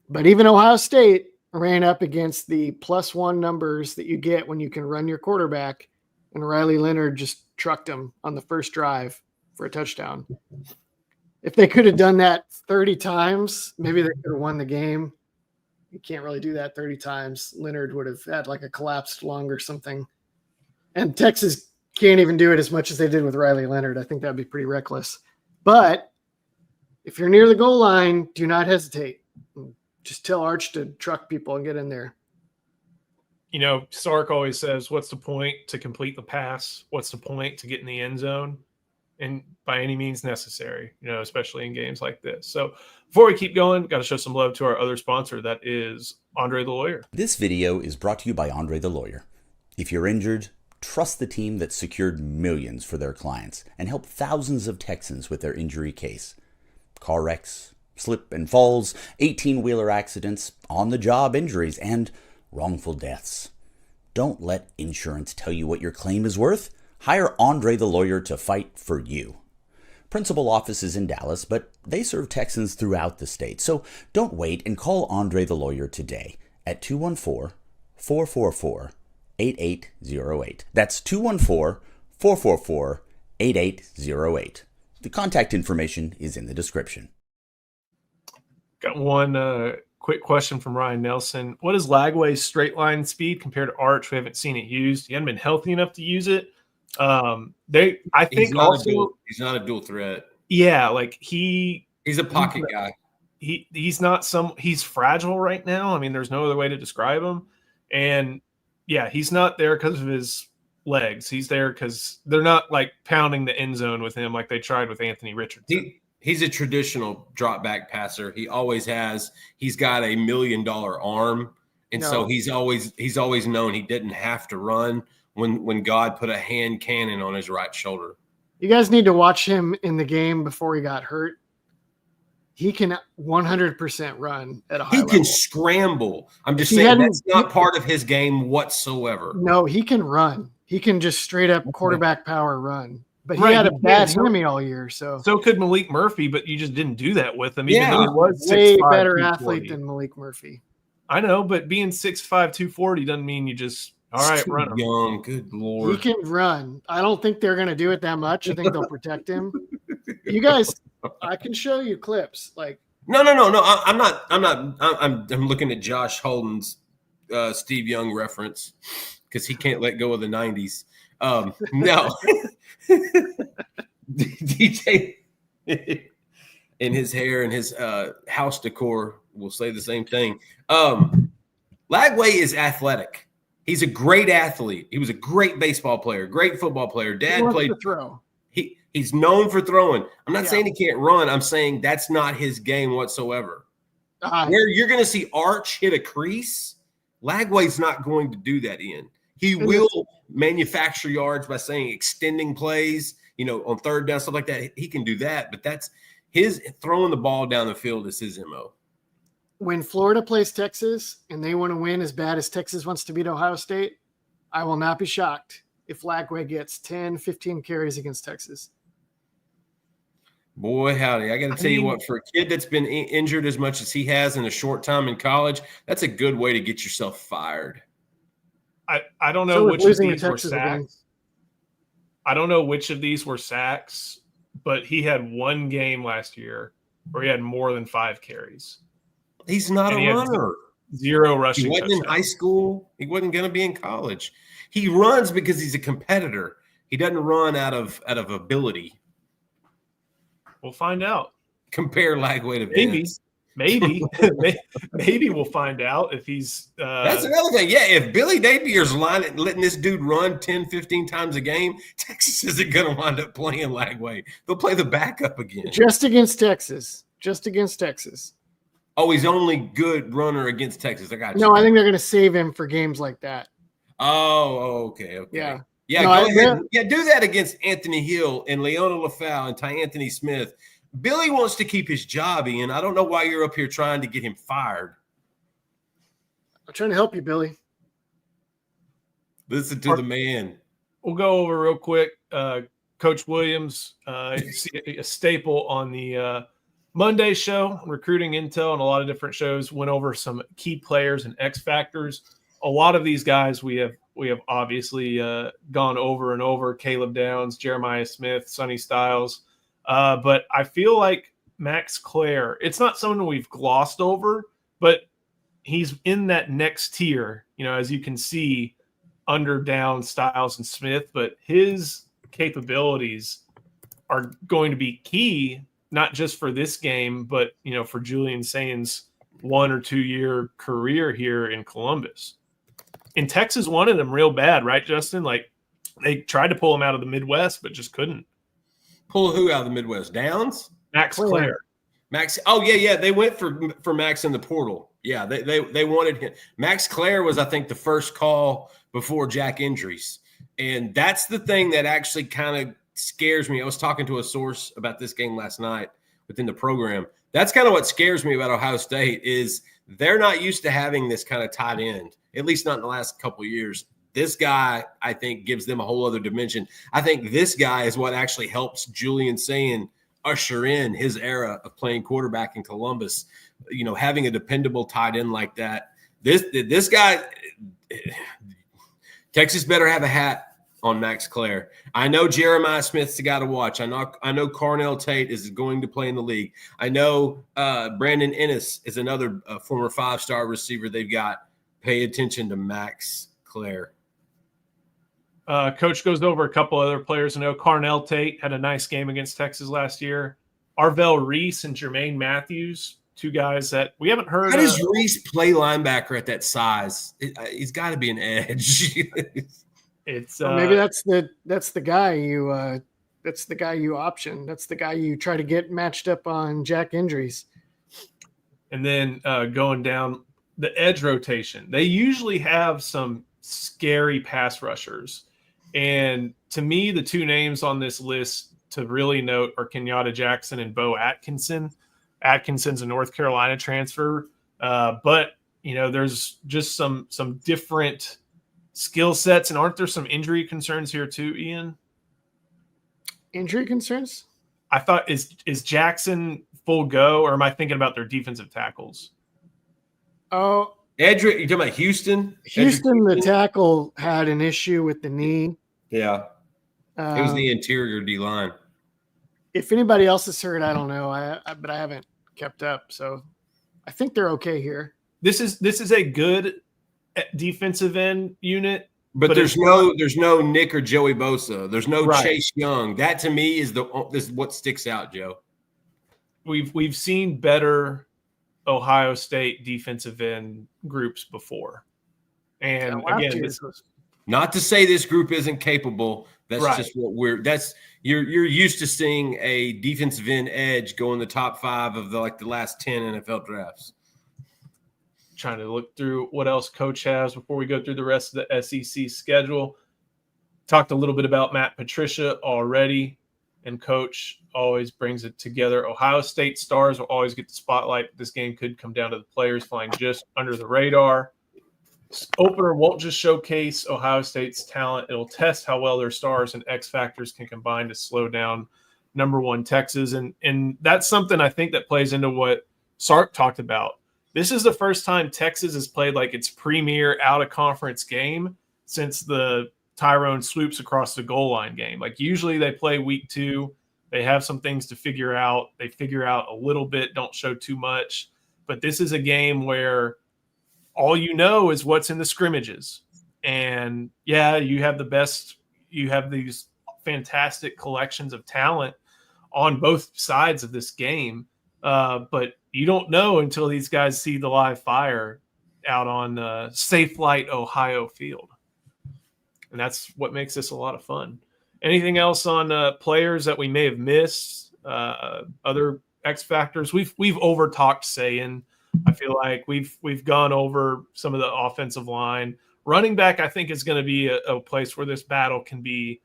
But even Ohio State ran up against the +1 numbers that you get when you can run your quarterback, and Riley Leonard just trucked him on the first drive for a touchdown. If they could have done that 30 times, maybe they could have won the game. You can't really do that 30 times. Leonard would have had like a collapsed lung or something. And Texas can't even do it as much as they did with Riley Leonard. I think that'd be pretty reckless. But if you're near the goal line, do not hesitate. Just tell Arch to truck people and get in there. You know, Sark always says, what's the point to complete the pass? What's the point to get in the end zone? And by any means necessary, you know, especially in games like this. So before we keep going, got to show some love to our other sponsor. That is Andre the Lawyer. This video is brought to you by Andre the Lawyer. If you're injured, trust the team that secured millions for their clients and helped thousands of Texans with their injury case. Car wrecks, slip and falls, 18-wheeler accidents, on-the-job injuries, and wrongful deaths. Don't let insurance tell you what your claim is worth. Hire Andre the Lawyer to fight for you. Principal office is in Dallas, but they serve Texans throughout the state. So don't wait and call Andre the Lawyer today at 214-444-8808. That's 214-444-8808. The contact information is in the description. Got one quick question from Ryan Nelson. What is Lagway's straight line speed compared to Arch? We haven't seen it used. He hadn't been healthy enough to use it. I think he's not a dual threat. Yeah, like he's a pocket guy. He's fragile right now. I mean, there's no other way to describe him. And yeah, he's not there because of his legs. He's there because they're not like pounding the end zone with him like they tried with Anthony Richardson. He's a traditional drop back passer. He always has. He's got $1 million arm, and so he's always known he didn't have to run when God put a hand cannon on his right shoulder. You guys need to watch him in the game before he got hurt. He can 100% run at a high level. He can scramble. I'm just saying that's not part of his game whatsoever. No, he can run. He can just straight up quarterback power run. But he had a bad hammy all year. So could Malik Murphy, but you just didn't do that with him. Even though he was way better athlete than Malik Murphy. I know, but being 6'5", 240 doesn't mean you just run him. Young, good Lord. He can run. I don't think they're going to do it that much. I think they'll protect him. You guys, I can show you clips. Like no. I'm not. I'm looking at Josh Holden's Steve Young reference because he can't let go of the 90s. No. DJ in his hair and his house decor will say the same thing. Lagway is athletic. He's a great athlete. He was a great baseball player, great football player. Dad played throw. He's known for throwing. I'm not saying he can't run. I'm saying that's not his game whatsoever. Where you're going to see Arch hit a crease, Lagway's not going to do that in. He will manufacture yards by saying extending plays, on third down, stuff like that. He can do that, but that's his throwing the ball down the field is his MO. When Florida plays Texas and they want to win as bad as Texas wants to beat Ohio State, I will not be shocked if Lagway gets 10, 15 carries against Texas. Boy, howdy. I got to tell you what, for a kid that's been injured as much as he has in a short time in college, that's a good way to get yourself fired. I don't know which of these were sacks. I don't know which of these were sacks, but he had one game last year where he had more than 5 carries. He's not a runner. Zero rushing. He wasn't in high school. He wasn't going to be in college. He runs because he's a competitor. He doesn't run out of ability. We'll find out. Compare Lagway to Vince. Maybe we'll find out if he's that's another thing. Yeah, if Billy Napier's letting this dude run 10, 15 times a game, Texas isn't going to wind up playing Lagway. They'll play the backup again. Just against Texas. Oh, he's only good runner against Texas. I got you. No, I think they're going to save him for games like that. Oh, okay. Yeah. Yeah, go ahead. Yeah, do that against Anthony Hill and Leona LaFau and Ty Anthony Smith. Billy wants to keep his job, Ian. I don't know why you're up here trying to get him fired. I'm trying to help you, Billy. Listen to the man. We'll go over real quick. Coach Williams, a staple on the Monday show, recruiting intel and a lot of different shows, went over some key players and X factors. A lot of these guys we have obviously gone over and over. Caleb Downs, Jeremiah Smith, Sonny Styles. But I feel like Max Clare, it's not someone we've glossed over, but he's in that next tier, as you can see, under Downs, Styles, and Smith. But his capabilities are going to be key, not just for this game, but, for Julian Sains' 1 or 2 year career here in Columbus. And Texas wanted him real bad, right, Justin? Like they tried to pull him out of the Midwest, but just couldn't. Pull who out of the Midwest? Downs? Max Clare. Max. Oh yeah. They went for Max in the portal. Yeah, they wanted him. Max Clare was, I think, the first call before Jack injuries, and that's the thing that actually kind of scares me. I was talking to a source about this game last night within the program. That's kind of what scares me about Ohio State is they're not used to having this kind of tight end, at least not in the last couple of years. This guy, I think, gives them a whole other dimension. I think this guy is what actually helps Julian Sayin usher in his era of playing quarterback in Columbus. You know, having a dependable tight end like that. This guy, Texas better have a hat on Max Clare. I know Jeremiah Smith's the guy to watch. I know Carnell Tate is going to play in the league. I know Brandon Ennis is another former 5-star receiver they've got. Pay attention to Max Clare. Coach goes over a couple other players. I know Carnell Tate had a nice game against Texas last year. Arvell Reese and Jermaine Matthews, 2 guys that we haven't heard. How does Reese play linebacker at that size? He's got to be an edge. It's maybe that's the guy you that's the guy you option. That's the guy you try to get matched up on Jack injuries. And then going down the edge rotation, they usually have some scary pass rushers. And to me, the 2 names on this list to really note are Kenyatta Jackson and Bo Atkinson. Atkinson's a North Carolina transfer, but you know there's just some different skill sets, and aren't there some injury concerns here too, Ian? Injury concerns? I thought is Jackson full go, or am I thinking about their defensive tackles? Oh, Edric, you talking about Houston? Houston, the tackle had an issue with the knee. Yeah. It was the interior D-line. If anybody else is hurt, I don't know. But I haven't kept up, so I think they're okay here. This is a good defensive end unit, but there's no Nick or Joey Bosa. There's no right. Chase Young. That to me is what sticks out, Joe. We've seen better Ohio State defensive end groups before, and again, not to say this group isn't capable. That's right. just what you're used to seeing a defensive end edge go in the top 5 of the last 10 NFL drafts. Trying to look through what else Coach has before we go through the rest of the SEC schedule. Talked a little bit about Matt Patricia already, and Coach always brings it together. Ohio State stars will always get the spotlight. This game could come down to the players flying just under the radar. Opener won't just showcase Ohio State's talent. It'll test how well their stars and X factors can combine to slow down number 1 Texas. And that's something I think that plays into what Sark talked about. This is the first time Texas has played like its premier out-of-conference game since the Tyrone swoops across the goal line game. Like usually they play week 2. They have some things to figure out. They figure out a little bit, don't show too much. But this is a game where all you know is what's in the scrimmages. And, yeah, you have these fantastic collections of talent on both sides of this game. But you don't know until these guys see the live fire out on Safe Light Ohio Field. And that's what makes this a lot of fun. Anything else on players that we may have missed? Other X factors? We've over-talked Sayin. I feel like we've gone over some of the offensive line. Running back, I think, is going to be a place where this battle can be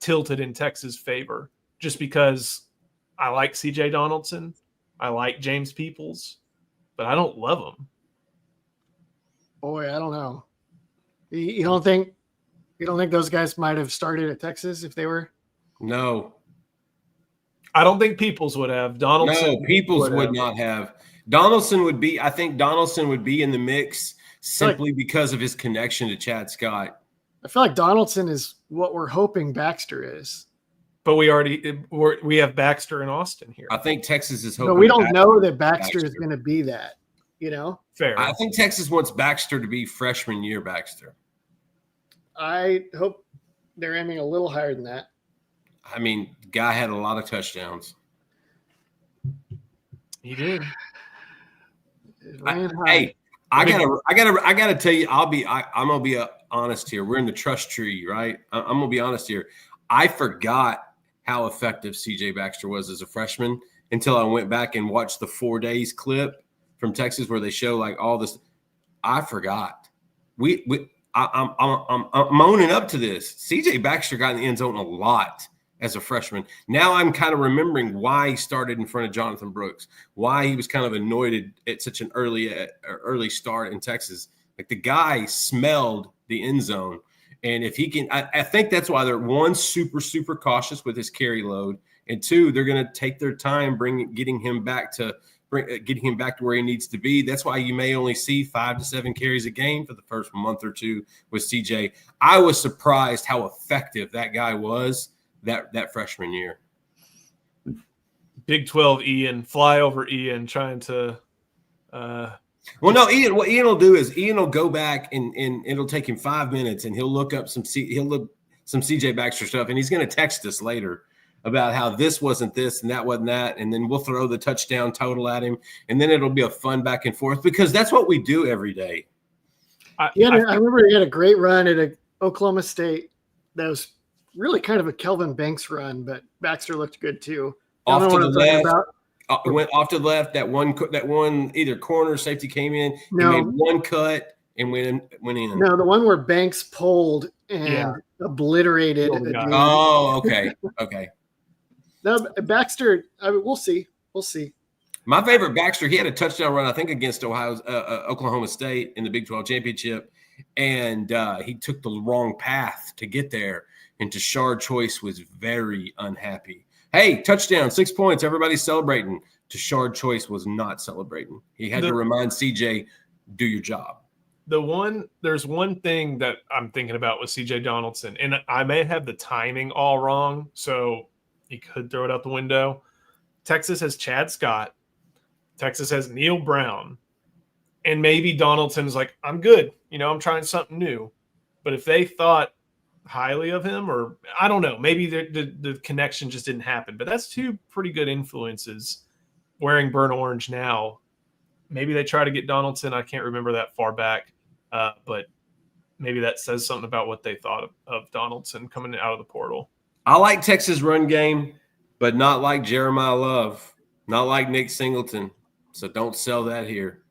tilted in Texas' favor, just because I like C.J. Donaldson. I like James Peoples, but I don't love him. Boy, I don't know. You don't think those guys might have started at Texas if they were? No. I don't think Peoples would have. Donaldson. No, Peoples would not have. I think Donaldson would be in the mix simply because of his connection to Chad Scott. I feel like Donaldson is what we're hoping Baxter is. But we have Baxter and Austin here. I think Texas is hoping. No, we don't know that Baxter is going to be that, Fair. I think Texas wants Baxter to be freshman year Baxter. I hope they're aiming a little higher than that. I mean, guy had a lot of touchdowns. He did. Hey, I gotta tell you, I'm gonna be honest here. We're in the trust tree, right? I'm gonna be honest here. I forgot how effective CJ Baxter was as a freshman until I went back and watched the 4 days clip from Texas where they show like all this. I forgot. I'm owning up to this. CJ Baxter got in the end zone a lot as a freshman. Now I'm kind of remembering why he started in front of Jonathan Brooks, why he was kind of annoyed at such an early start in Texas. Like the guy smelled the end zone. And if he can, I think that's why they're one, super, super cautious with his carry load. And two, they're going to take their time getting him back to where he needs to be. That's why you may only see 5 to 7 carries a game for the first month or two with CJ. I was surprised how effective that guy was that freshman year. Big 12 Ian, fly over Ian, trying to well, no, Ian. What Ian will do is Ian will go back and it'll take him 5 minutes, and he'll look up some CJ Baxter stuff, and he's going to text us later about how this wasn't this and that wasn't that, and then we'll throw the touchdown total at him, and then it'll be a fun back and forth because that's what we do every day. I remember he had a great run at Oklahoma State. That was really kind of a Kelvin Banks run, but Baxter looked good too. Off to the left. Went off to the left. That one either corner or safety came in. He made one cut and went in. No, the one where Banks pulled and obliterated. Oh, okay. No, Baxter. We'll see. My favorite Baxter. He had a touchdown run, I think, against Oklahoma State in the Big 12 championship, and he took the wrong path to get there. And Tashard Choice was very unhappy. Hey, touchdown, 6 points. Everybody's celebrating. Tashard Choice was not celebrating. He had to remind CJ, do your job. There's one thing that I'm thinking about with CJ Donaldson, and I may have the timing all wrong, so he could throw it out the window. Texas has Chad Scott. Texas has Neil Brown. And maybe Donaldson's like, I'm good. I'm trying something new. But if they thought highly of him, or I don't know, maybe the connection just didn't happen, but that's two pretty good influences wearing burnt orange now. Maybe they try to get Donaldson. I can't remember that far back, but maybe that says something about what they thought of Donaldson coming out of the portal. I like Texas run game, but not like Jeremiah Love, not like Nick Singleton. So don't sell that here.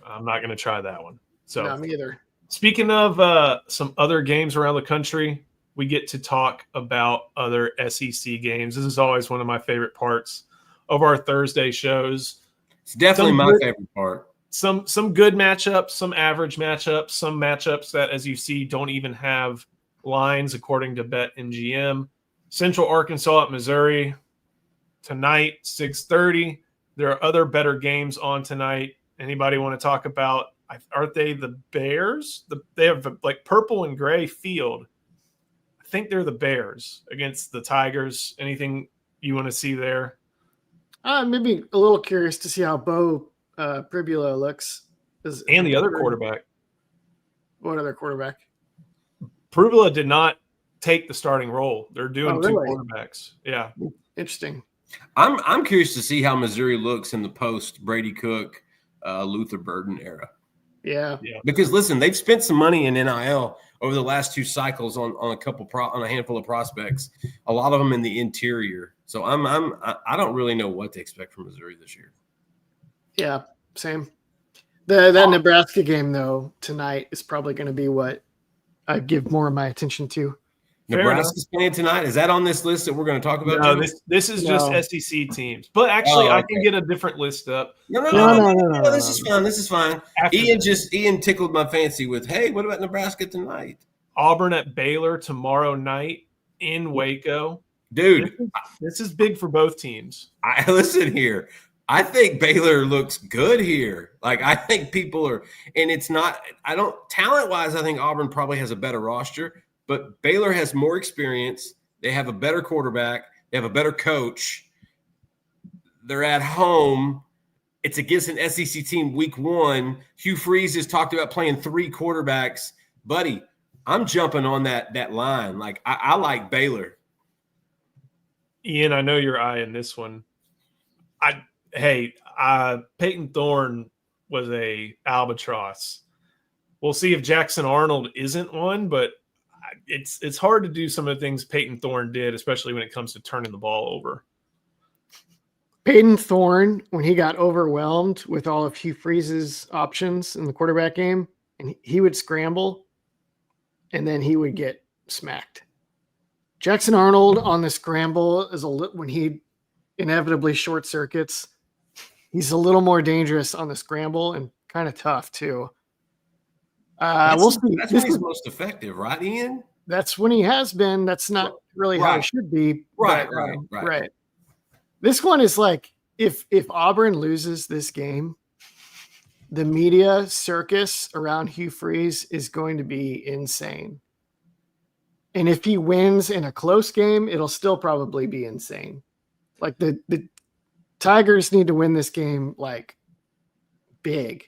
I'm not going to try that one. So no, me either. Speaking of some other games around the country, we get to talk about other SEC games. This is always one of my favorite parts of our Thursday shows. It's definitely my favorite part. Some good matchups, some average matchups, some matchups that, as you see, don't even have lines according to BetMGM. Central Arkansas at Missouri tonight, 6:30. There are other better games on tonight. Anybody want to talk about? Aren't they the Bears? They have like purple and gray field. I think they're the Bears against the Tigers. Anything you want to see there? Maybe a little curious to see how Bo Pribula looks. And the other quarterback. What other quarterback? Pribula did not take the starting role. They're doing two quarterbacks. Yeah. Interesting. I'm curious to see how Missouri looks in the post Brady Cook, Luther Burden era. Yeah. Because listen, they've spent some money in NIL over the last 2 cycles on a handful of prospects. A lot of them in the interior. So I don't really know what to expect from Missouri this year. Yeah, same. That Nebraska game though tonight is probably going to be what I give more of my attention to. Nebraska's playing tonight. Is that on this list that we're going to talk about? No, this is just SEC teams. But actually, I can get a different list up. No. This is fine. This is fine. Ian tickled my fancy with, hey, what about Nebraska tonight? Auburn at Baylor tomorrow night in Waco. Dude, this is big for both teams. Listen here. I think Baylor looks good here. Like, I think people are – and it's not – talent-wise, I think Auburn probably has a better roster. But Baylor has more experience. They have a better quarterback. They have a better coach. They're at home. It's against an SEC team week 1. Hugh Freeze has talked about playing 3 quarterbacks. Buddy, I'm jumping on that line. Like, I like Baylor. Ian, I know you're eyeing this one. Peyton Thorne was a albatross. We'll see if Jackson Arnold isn't one, but it's hard to do some of the things Peyton Thorne did, especially when it comes to turning the ball over. Peyton Thorne, when he got overwhelmed with all of Hugh Freeze's options in the quarterback game, and he would scramble, and then he would get smacked. Jackson Arnold on the scramble is when he inevitably short circuits, he's a little more dangerous on the scramble and kind of tough too. We'll see. That's when he's most effective, right, Ian? That's when he has been. That's not really how it should be. Right. This one is like, if Auburn loses this game, the media circus around Hugh Freeze is going to be insane. And if he wins in a close game, it'll still probably be insane. Like the Tigers need to win this game like big.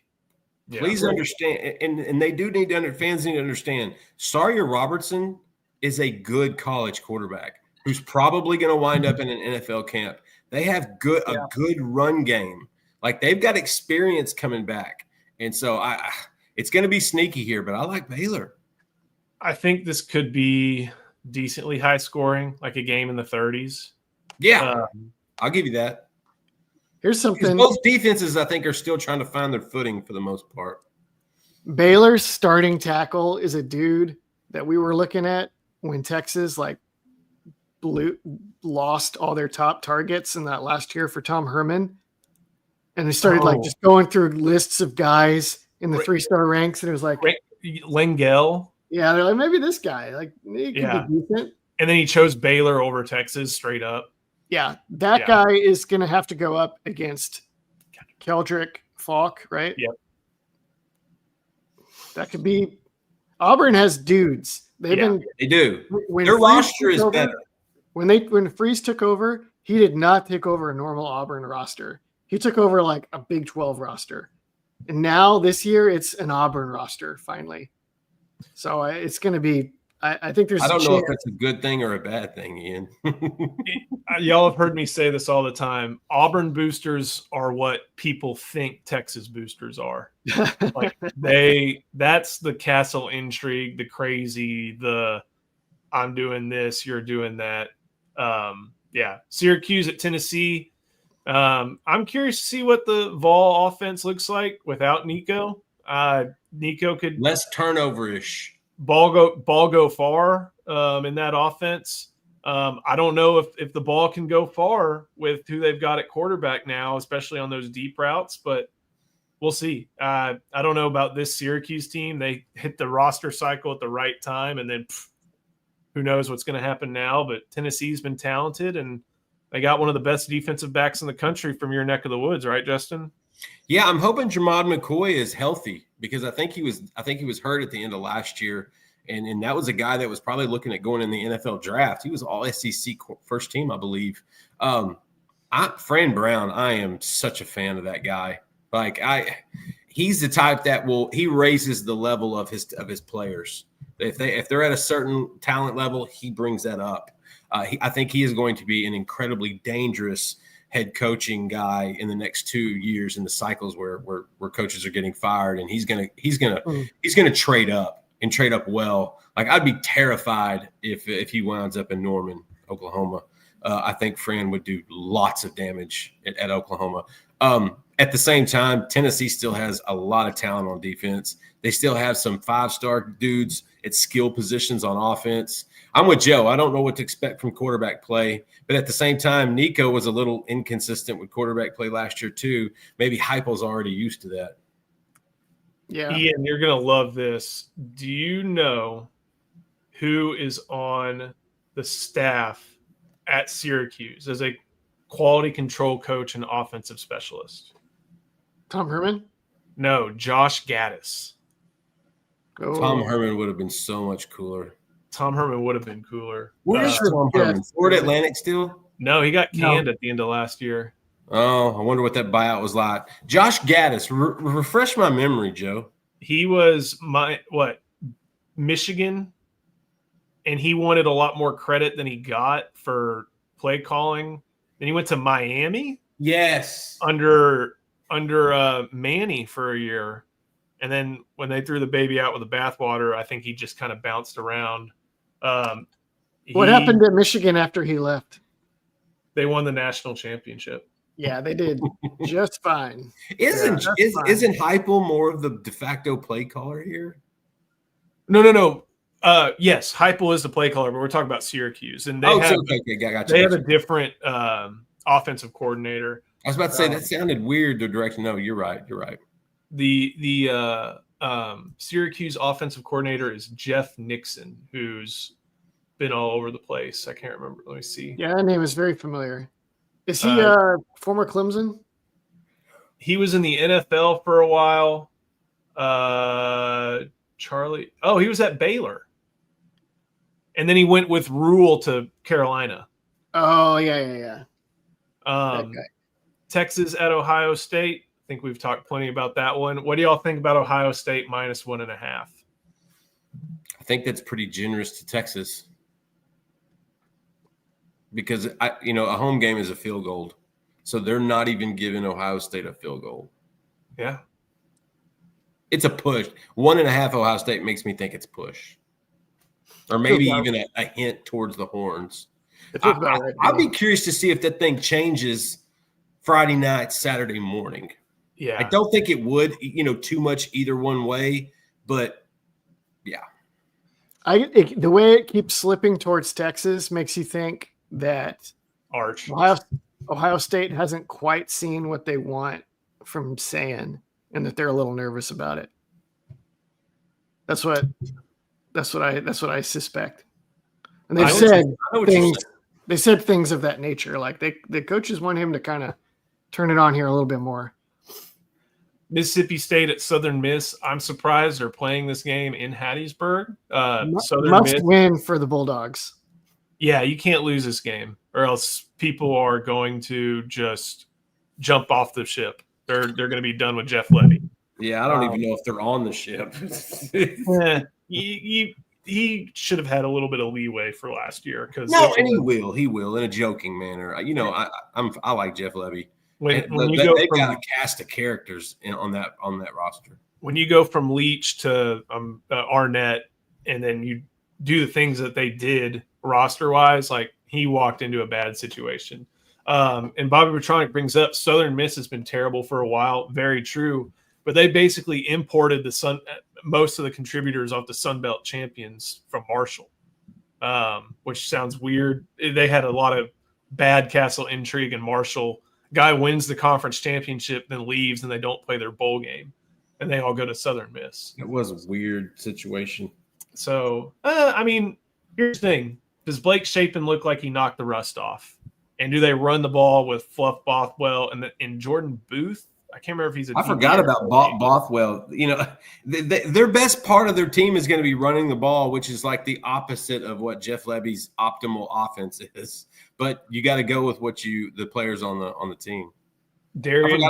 Yeah, please understand, and they do need to fans need to understand. Sawyer Robertson is a good college quarterback who's probably going to wind up in an NFL camp. They have a good run game. Like they've got experience coming back, and so it's going to be sneaky here. But I like Baylor. I think this could be decently high scoring, like a game in the 30s. Yeah, I'll give you that. Here's something. Both defenses, I think, are still trying to find their footing for the most part. Baylor's starting tackle is a dude that we were looking at when Texas lost all their top targets in that last year for Tom Herman. And they started just going through lists of guys in the 3-star ranks. And it was like Lengel. Yeah, they're like, maybe this guy, like, he could be decent. And then he chose Baylor over Texas straight up. Yeah, that guy is going to have to go up against Keldrick Falk, right? Yep. That could be. Auburn has dudes. They do. Their roster is better. When Freeze took over, he did not take over a normal Auburn roster. He took over like a Big 12 roster. And now this year, it's an Auburn roster finally. So it's going to be. I think there's. I don't know if that's a good thing or a bad thing, Ian. Y'all have heard me say this all the time. Auburn boosters are what people think Texas boosters are. Like that's the castle intrigue, the crazy, the I'm doing this, you're doing that. Syracuse at Tennessee. I'm curious to see what the Vol offense looks like without Nico. Nico could less turnover-ish. Ball go far in that offense. I don't know if the ball can go far with who they've got at quarterback now, especially on those deep routes, but we'll see. I don't know about this Syracuse team. They hit the roster cycle at the right time, and then who knows what's going to happen now. But Tennessee's been talented, and they got one of the best defensive backs in the country from your neck of the woods, right, Justin? Yeah, I'm hoping Jermod McCoy is healthy because I think he was hurt at the end of last year, and that was a guy that was probably looking at going in the NFL draft. He was all SEC first team, I believe. Fran Brown, I am such a fan of that guy. He's the type that he raises the level of his players. If they're at a certain talent level, he brings that up. I think he is going to be an incredibly dangerous head coaching guy in the next 2 years in the cycles where coaches are getting fired, and he's gonna trade up and trade up well. Like I'd be terrified if he winds up in Norman, Oklahoma. I think Fran would do lots of damage at Oklahoma. At the same time, Tennessee still has a lot of talent on defense. They still have some 5-star dudes at skill positions on offense. I'm with Joe. I don't know what to expect from quarterback play, but at the same time, Nico was a little inconsistent with quarterback play last year too. Maybe Heupel's already used to that. Yeah. Ian, you're going to love this. Do you know who is on the staff at Syracuse as a quality control coach and offensive specialist? Tom Herman? No, Josh Gaddis. Oh. Tom Herman would have been so much cooler. Tom Herman would have been cooler. Where's Tom Herman? Florida Atlantic still? No, he got canned at the end of last year. Oh, I wonder what that buyout was like. Josh Gaddis, refresh my memory, Joe. He was Michigan, and he wanted a lot more credit than he got for play calling. Then he went to Miami. Yes. Under under Manny for a year. And then when they threw the baby out with the bathwater, I think he just kind of bounced around. What happened at Michigan after he left? They won the national championship. Yeah, they did just fine. Isn't Heupel more of the de facto play caller here? No. Yes, Heupel is the play caller, but we're talking about Syracuse, and they have a different offensive coordinator. I was about to say that sounded weird. The direction. No, you're right. The Syracuse offensive coordinator is Jeff Nixon, who's been all over the place. I can't remember. Let me see. Yeah, that name is very familiar. Is he former Clemson? He was in the NFL for a while. Charlie. Oh, he was at Baylor. And then he went with Rule to Carolina. Oh, yeah. Texas at Ohio State. I think we've talked plenty about that one. What do y'all think about Ohio State -1.5? I think that's pretty generous to Texas. Because a home game is a field goal, so they're not even giving Ohio State a field goal. Yeah, it's a push. 1.5 Ohio State makes me think it's push, or maybe even a hint towards the horns. I'd be curious to see if that thing changes Friday night, Saturday morning. Yeah, I don't think it would. Too much either one way, but yeah, the way it keeps slipping towards Texas makes you think that Ohio State hasn't quite seen what they want from Sand, and that they're a little nervous about it. That's what I suspect. And they've said things of that nature. Like the coaches want him to kind of turn it on here a little bit more. Mississippi State at Southern Miss. I'm surprised they're playing this game in Hattiesburg. Must win for the Bulldogs. Yeah, you can't lose this game, or else people are going to just jump off the ship. They're going to be done with Jeff Levy. Yeah, I don't even know if they're on the ship. He should have had a little bit of leeway for last year, because he will in a joking manner. I like Jeff Levy. They've got a cast of characters on that roster. When you go from Leach to Arnett, and then you do the things that they did roster-wise, like he walked into a bad situation. And Bobby Petronic brings up Southern Miss has been terrible for a while. Very true. But they basically imported most of the contributors off the Sun Belt champions from Marshall, which sounds weird. They had a lot of bad castle intrigue in Marshall. Guy wins the conference championship, then leaves, and they don't play their bowl game. And they all go to Southern Miss. It was a weird situation. So, here's the thing. Does Blake Shapen look like he knocked the rust off? And do they run the ball with Fluff Bothwell and Jordan Booth? I can't remember if he's I forgot about Bothwell. Their best part of their team is going to be running the ball, which is like the opposite of what Jeff Levy's optimal offense is. But you got to go with the players on the team. Darian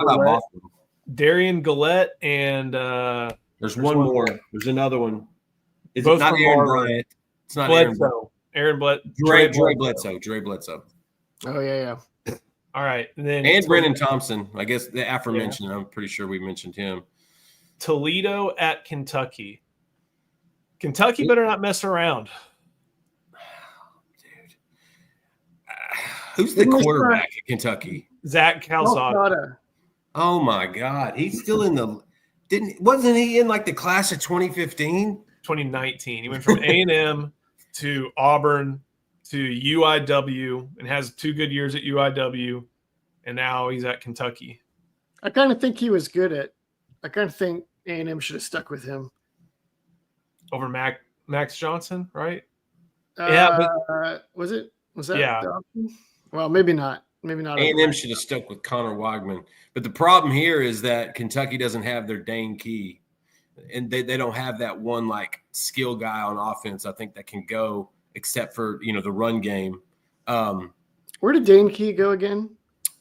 Gillette and there's one more. There's another one. It's not Aaron Bryant. It's not Bledsoe. Aaron Bledsoe. Dre Bledsoe. Oh yeah. All right, and Brennan Thompson. I guess the aforementioned. Yeah. I'm pretty sure we mentioned him. Toledo at Kentucky. Kentucky better not mess around. Dude, who's the quarterback at Kentucky? Zach Calzada. Oh my God, he's still in the. Wasn't he in like the class of 2015? 2019. He went from A&M to Auburn to UIW and has 2 good years at UIW, and now he's at Kentucky. I kind of think he was good at. I kind of think A&M should have stuck with him over Max Johnson, right? Was that? Yeah. Well, maybe not. Maybe not. A&M should have stuck with Connor Weigman. But the problem here is that Kentucky doesn't have their Dane Key, and they don't have that one like skill guy on offense. I think that can go. Except for, the run game. Where did Dane Key go again?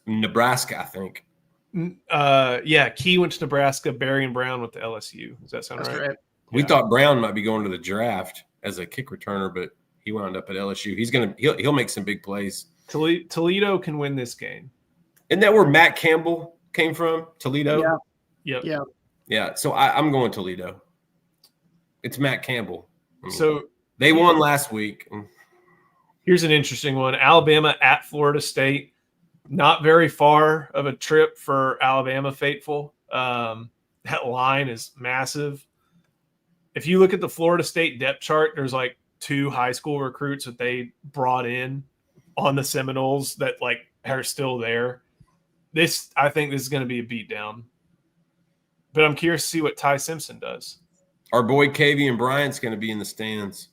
Nebraska, I think. Key went to Nebraska. Barry and Brown went to LSU. Does that sound right? We thought Brown might be going to the draft as a kick returner, but he wound up at LSU. He'll make some big plays. Toledo can win this game. Isn't that where Matt Campbell came from? Toledo? Yeah. Yep. Yeah. Yeah. So I'm going Toledo. It's Matt Campbell. So they won last week. Here's an interesting one. Alabama at Florida State. Not very far of a trip for Alabama faithful. That line is massive. If you look at the Florida State depth chart, there's like 2 high school recruits that they brought in on the Seminoles that like are still there. I think this is going to be a beatdown. But I'm curious to see what Ty Simpson does. Our boy Kavian Bryant's going to be in the stands.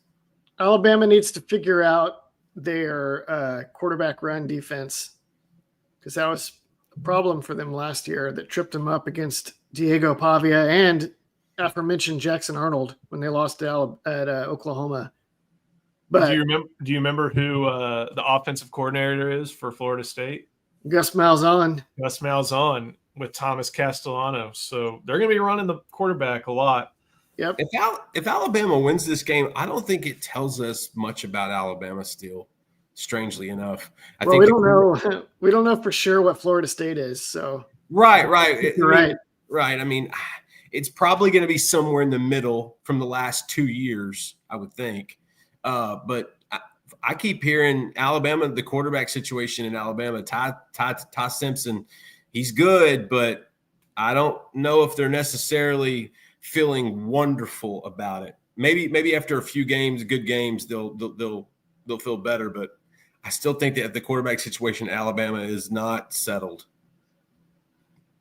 Alabama needs to figure out their quarterback run defense, because that was a problem for them last year that tripped them up against Diego Pavia and aforementioned Jackson Arnold when they lost at Oklahoma. But do you remember who the offensive coordinator is for Florida State? Gus Malzahn. Gus Malzahn with Thomas Castellano. So they're going to be running the quarterback a lot. Yep. If Alabama wins this game, I don't think it tells us much about Alabama still, strangely enough. We don't know. We don't know for sure what Florida State is. So right. You're right. Right. I mean, it's probably going to be somewhere in the middle from the last 2 years, I would think. But I keep hearing Alabama, the quarterback situation in Alabama, Ty Simpson, he's good, but I don't know if they're necessarily feeling wonderful about it. Maybe after a few games, good games, they'll feel better. But I still think that the quarterback situation in Alabama is not settled.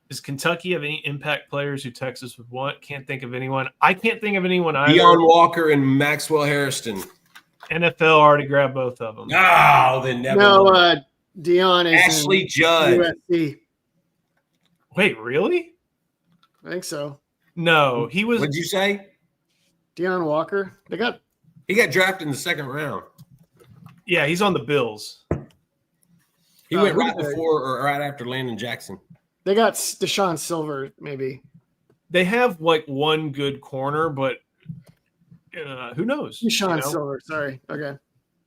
Does Kentucky have any impact players who Texas would want? Can't think of anyone. I can't think of anyone either. Deion Walker and Maxwell Harrison. NFL already grabbed both of them. No, they never. No, Deion is Ashley Judd. USC. Wait, really? I think so. No, he was. What'd you say? Deion Walker. He got drafted in the second round. Yeah, he's on the Bills. He went right before or right after Landon Jackson. They got Deshaun Silver, maybe. They have like one good corner, but who knows? Deshaun Silver. Sorry. Okay.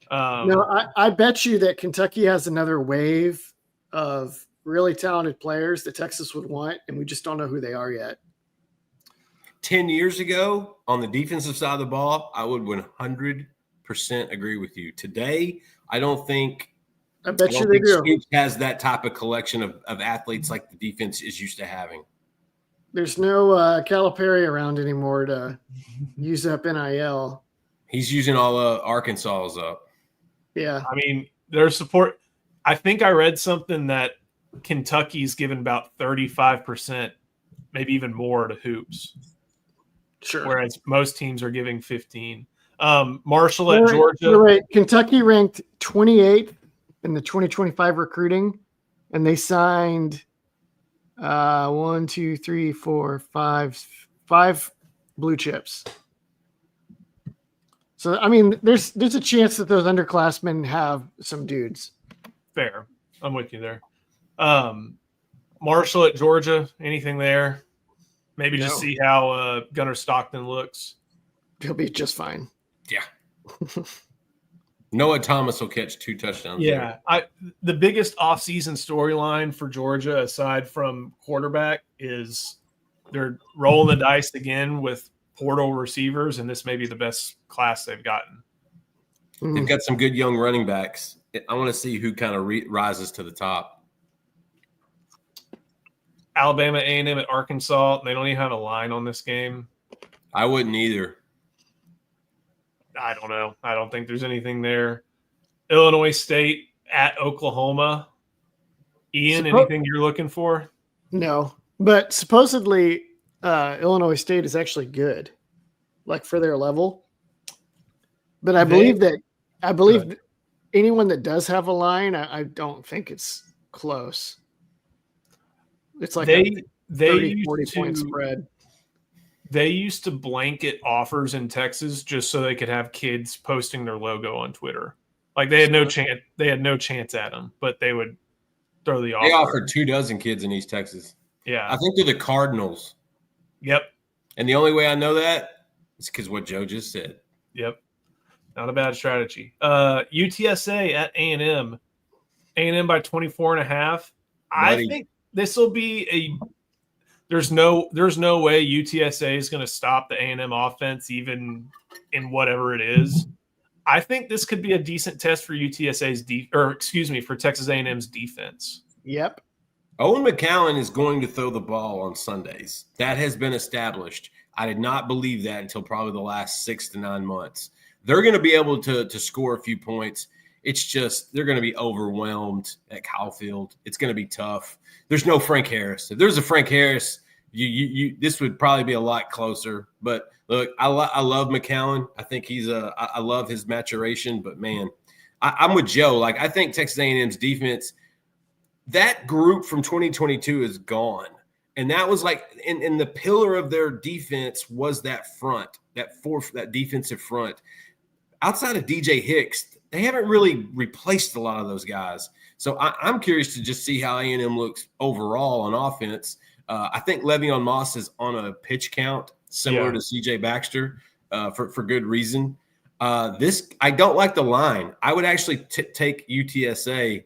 No, No, I bet you that Kentucky has another wave of really talented players that Texas would want, and we just don't know who they are yet. 10 years ago, on the defensive side of the ball, I would 100% agree with you. Today, I don't think I bet you they do. Stoops has that type of collection of athletes like the defense is used to having. There's no Calipari around anymore to use up NIL. He's using all Arkansas's up. Yeah. I mean, their support. I think I read something that Kentucky's given about 35%, maybe even more, to hoops. Sure. Whereas most teams are giving 15. Marshall at Georgia. Right. Kentucky ranked 28th in the 2025 recruiting, and they signed 5 blue chips. So I mean, there's a chance that those underclassmen have some dudes. Fair. I'm with you there. Marshall at Georgia. Anything there? Maybe just see how Gunnar Stockton looks. He'll be just fine. Yeah. Noah Thomas will catch 2 touchdowns. Yeah. The biggest offseason storyline for Georgia, aside from quarterback, is they're rolling the dice again with portal receivers, and this may be the best class they've gotten. They've got some good young running backs. I want to see who kind of rises to the top. Alabama, A&M at Arkansas. They don't even have a line on this game. I wouldn't either. I don't know. I don't think there's anything there. Illinois State at Oklahoma. Ian, anything you're looking for? No, but supposedly Illinois State is actually good, like for their level. But I believe anyone that does have a line, I don't think it's close. It's like a 30, 40-point spread. They used to blanket offers in Texas just so they could have kids posting their logo on Twitter. Like they had no chance. They had no chance at them, but they would throw the offer. They offered 24 kids in East Texas. Yeah, I think they're the Cardinals. Yep. And the only way I know that is because what Joe just said. Yep. Not a bad strategy. UTSA at A&M. A&M by 24.5. I think this will be a. There's no way UTSA is going to stop the A&M offense, even in whatever it is. I think this could be a decent test for for Texas A&M's defense. Yep. Owen McCowan is going to throw the ball on Sundays. That has been established. I did not believe that until probably the last 6 to 9 months. They're going to be able to score a few points. It's just they're going to be overwhelmed at Caulfield. It's going to be tough. There's no Frank Harris. If there's a Frank Harris, this would probably be a lot closer. But look, I love McCowan. I think I love his maturation. But man, I'm with Joe. Like, I think Texas A&M's defense, that group from 2022 is gone. And that was like, and the pillar of their defense was that front, that defensive front. Outside of DJ Hicks, they haven't really replaced a lot of those guys. So I'm curious to just see how A&M looks overall on offense. I think Le'Veon Moss is on a pitch count similar to CJ Baxter for good reason. I don't like the line. I would actually take UTSA,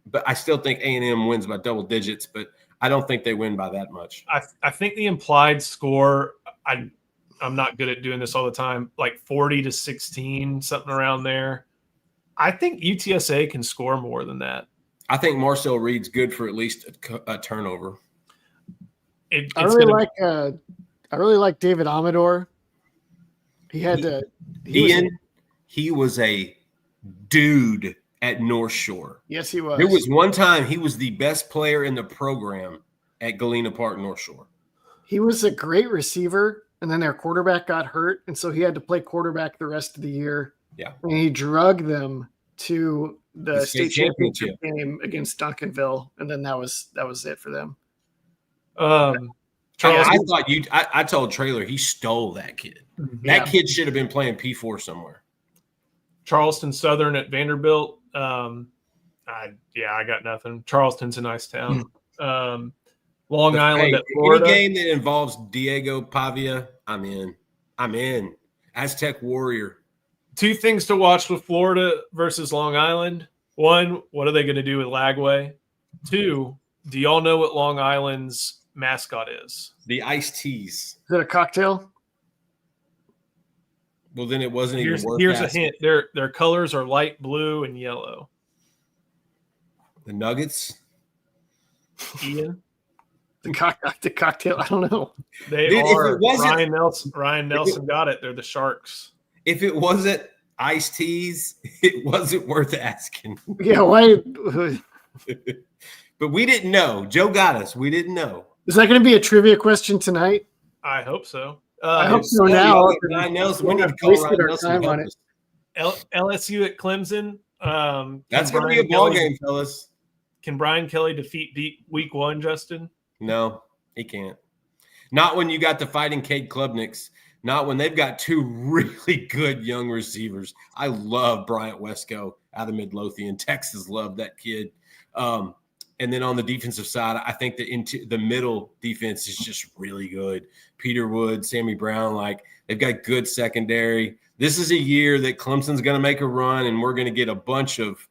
but I still think A&M wins by double digits, but I don't think they win by that much. I think the implied score, I'm not good at doing this all the time, like 40-16, something around there. I think UTSA can score more than that. I think Marcel Reed's good for at least a turnover. I really like David Amador. He was a dude at North Shore. Yes, he was. There was one time he was the best player in the program at Galena Park, North Shore. He was a great receiver, and then their quarterback got hurt, and so he had to play quarterback the rest of the year. Yeah. And he drug them to the state championship game against Duncanville, and then that was it for them. I told Traylor he stole that kid. That kid should have been playing P4 somewhere. Charleston Southern at Vanderbilt. I got nothing. Charleston's a nice town. Long Island at Florida. Any game that involves Diego Pavia, I'm in. Aztec Warrior. 2 things to watch with Florida versus Long Island. 1, what are they going to do with Lagway? 2, do y'all know what Long Island's mascot is? The Iced Teas. Is it a cocktail? Well, then it wasn't even worth Here's asking. a hint. Their colors are light blue and yellow. The Nuggets? Ian? The cocktail? I don't know. They are. Ryan Nelson got it. They're the Sharks. If it wasn't Iced Teas, it wasn't worth asking. Yeah, why? But we didn't know. Joe got us. We didn't know. Is that going to be a trivia question tonight? I hope so. I hope so now. Ryan Nelson. We need to call Ryan Nelson. LSU at Clemson. That's going to be a ball game, fellas. Can Brian Kelly defeat week 1, Justin? No, he can't. Not when you got the Fighting Cade Klubniks. Not when they've got 2 really good young receivers. I love Bryant Wesco out of Midlothian. Texas loved that kid. And then on the defensive side, I think the middle defense is just really good. Peter Wood, Sammy Brown, like they've got good secondary. This is a year that Clemson's going to make a run, and we're going to get a bunch of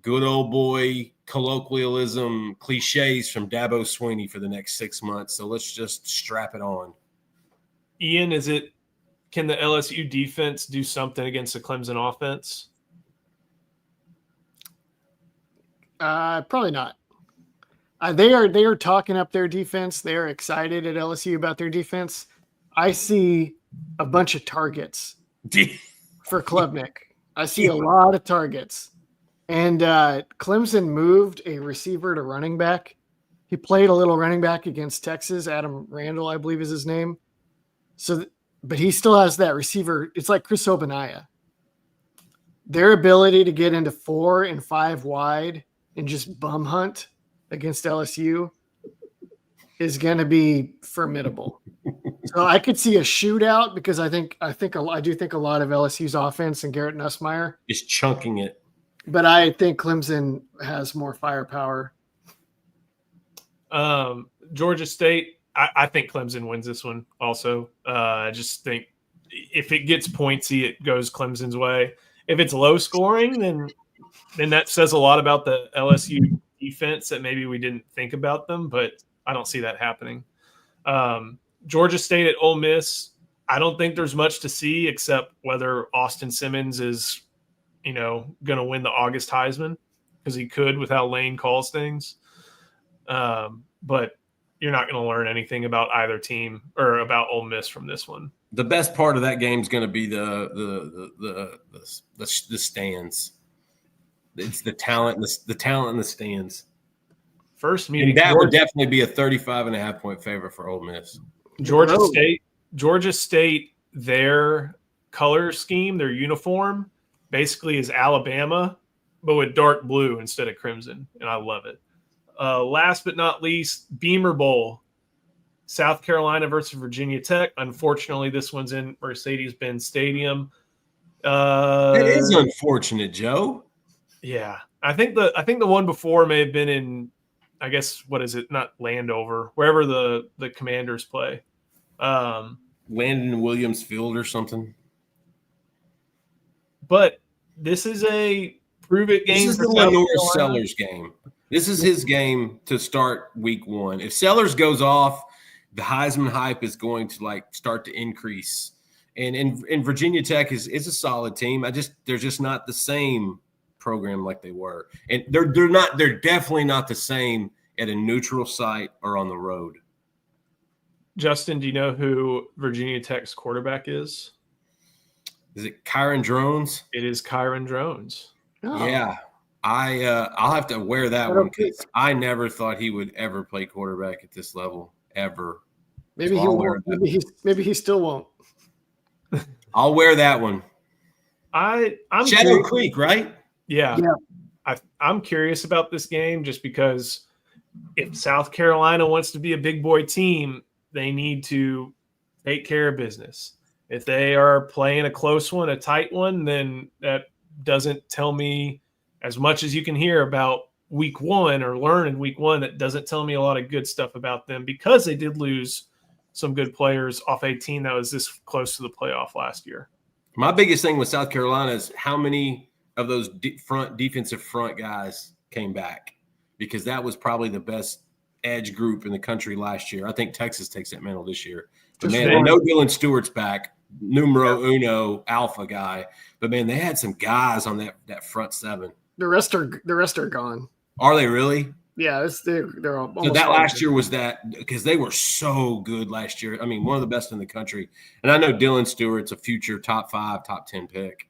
good old boy colloquialism cliches from Dabo Swinney for the next 6 months. So let's just strap it on. Ian, can the LSU defense do something against the Clemson offense? Probably not. They are talking up their defense. They are excited at LSU about their defense. I see a bunch of targets for Klubnik. I see a lot of targets. And Clemson moved a receiver to running back. He played a little running back against Texas. Adam Randall, I believe is his name. But he still has that receiver. It's like Chris Obanaya. Their ability to get into 4 and 5 wide and just bum hunt against LSU is going to be formidable. So I could see a shootout because I do think a lot of LSU's offense and Garrett Nussmeier is chunking it. But I think Clemson has more firepower. Georgia State, I think Clemson wins this one also. I just think if it gets pointsy, it goes Clemson's way. If it's low scoring, then that says a lot about the LSU defense that maybe we didn't think about them, but I don't see that happening. Georgia State at Ole Miss, I don't think there's much to see except whether Austin Simmons is, going to win the August Heisman, because he could with how Lane calls things. But you're not going to learn anything about either team or about Ole Miss from this one. The best part of that game is going to be the stands. It's the talent, the talent in the stands. First meeting, and that would definitely be a 35.5-point favorite for Ole Miss. Georgia State, their color scheme, their uniform, basically is Alabama, but with dark blue instead of crimson, and I love it. Last but not least, Beamer Bowl, South Carolina versus Virginia Tech. Unfortunately, this one's in Mercedes-Benz Stadium. It is unfortunate, Joe. Yeah, I think the one before may have been in, I guess, what is it? Not Landover, wherever the Commanders play. Landon Williams Field or something. But this is a prove-it game. This is the Lenore Sellers game. This is his game to start week one. If Sellers goes off, the Heisman hype is going to start to increase. And Virginia Tech is a solid team. They're just not the same program like they were. And they're definitely not the same at a neutral site or on the road. Justin, do you know who Virginia Tech's quarterback is? Is it Kyron Drones? It is Kyron Drones. Oh. Yeah. I'll have to wear that one because I never thought he would ever play quarterback at this level, ever. Maybe he won't. Maybe he still won't. I'll wear that one. I'm Shadow Creek, right? Yeah. I'm curious about this game just because if South Carolina wants to be a big boy team, they need to take care of business. If they are playing a close one, a tight one, then that doesn't tell me as much as you can hear about week one or learn in week one. That doesn't tell me a lot of good stuff about them because they did lose some good players off a team that was this close to the playoff last year. My biggest thing with South Carolina is how many of those defensive front guys came back, because that was probably the best edge group in the country last year. I think Texas takes that mantle this year. But man, I know Dylan Stewart's back, numero uno alpha guy. But man, they had some guys on that front seven. The rest are gone. Are they really? Yeah, they're all. So that last year was that because they were so good last year. I mean, one of the best in the country. And I know Dylan Stewart's a future top 5, top 10 pick.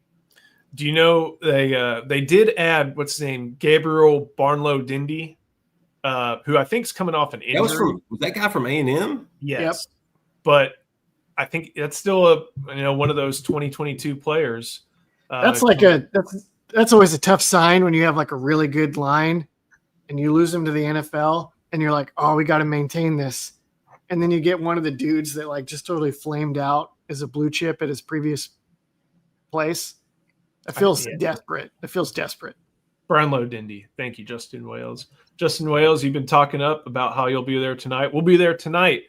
Do you know they did add what's his name, Gabriel Barnlow-Dindy, who I think is coming off an injury. Was that guy from A&M? Yes, yep. But I think that's still one of those 2022 players. That's always a tough sign when you have a really good line and you lose them to the NFL and you're like, oh, we got to maintain this. And then you get one of the dudes that just totally flamed out as a blue chip at his previous place. It feels desperate. It feels desperate. Barnlow-Dindy. Thank you, Justin Wales. Justin Wales, you've been talking up about how you'll be there tonight. We'll be there tonight.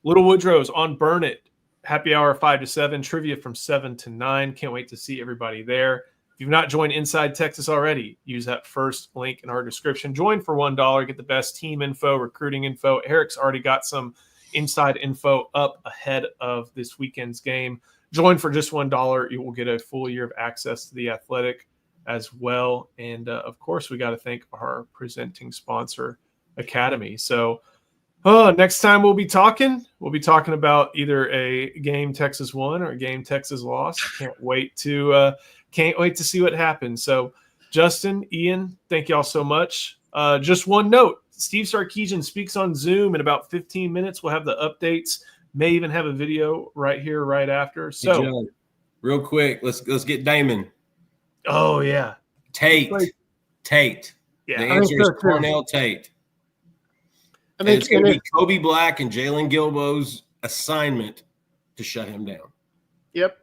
Little Woodrow's on Burnet. Happy hour 5 to 7. Trivia from 7 to 9. Can't wait to see everybody there. If you've not joined Inside Texas already, use that first link in our description. Join for $1. Get the best team info, recruiting info. Eric's already got some inside info up ahead of this weekend's game. Join for just $1. You will get a full year of access to The Athletic as well. And, of course, we got to thank our presenting sponsor, Academy. So next time we'll be talking about either a game Texas won or a game Texas lost. Can't wait to see what happens. So, Justin, Ian, thank y'all so much. Just one note, Steve Sarkisian speaks on Zoom in about 15 minutes. We'll have the updates. May even have a video right here, right after. So, hey, Joe, real quick, let's get Damon. Oh yeah, Tate. Yeah, the answer is Cornell Tate. And it's going to be Kobe Black and Jalen Gilbo's assignment to shut him down. Yep,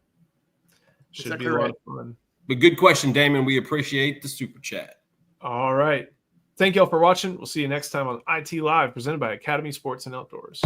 should be a lot of fun. But good question, Damon. We appreciate the super chat. All right, thank y'all for watching. We'll see you next time on IT Live, presented by Academy Sports and Outdoors.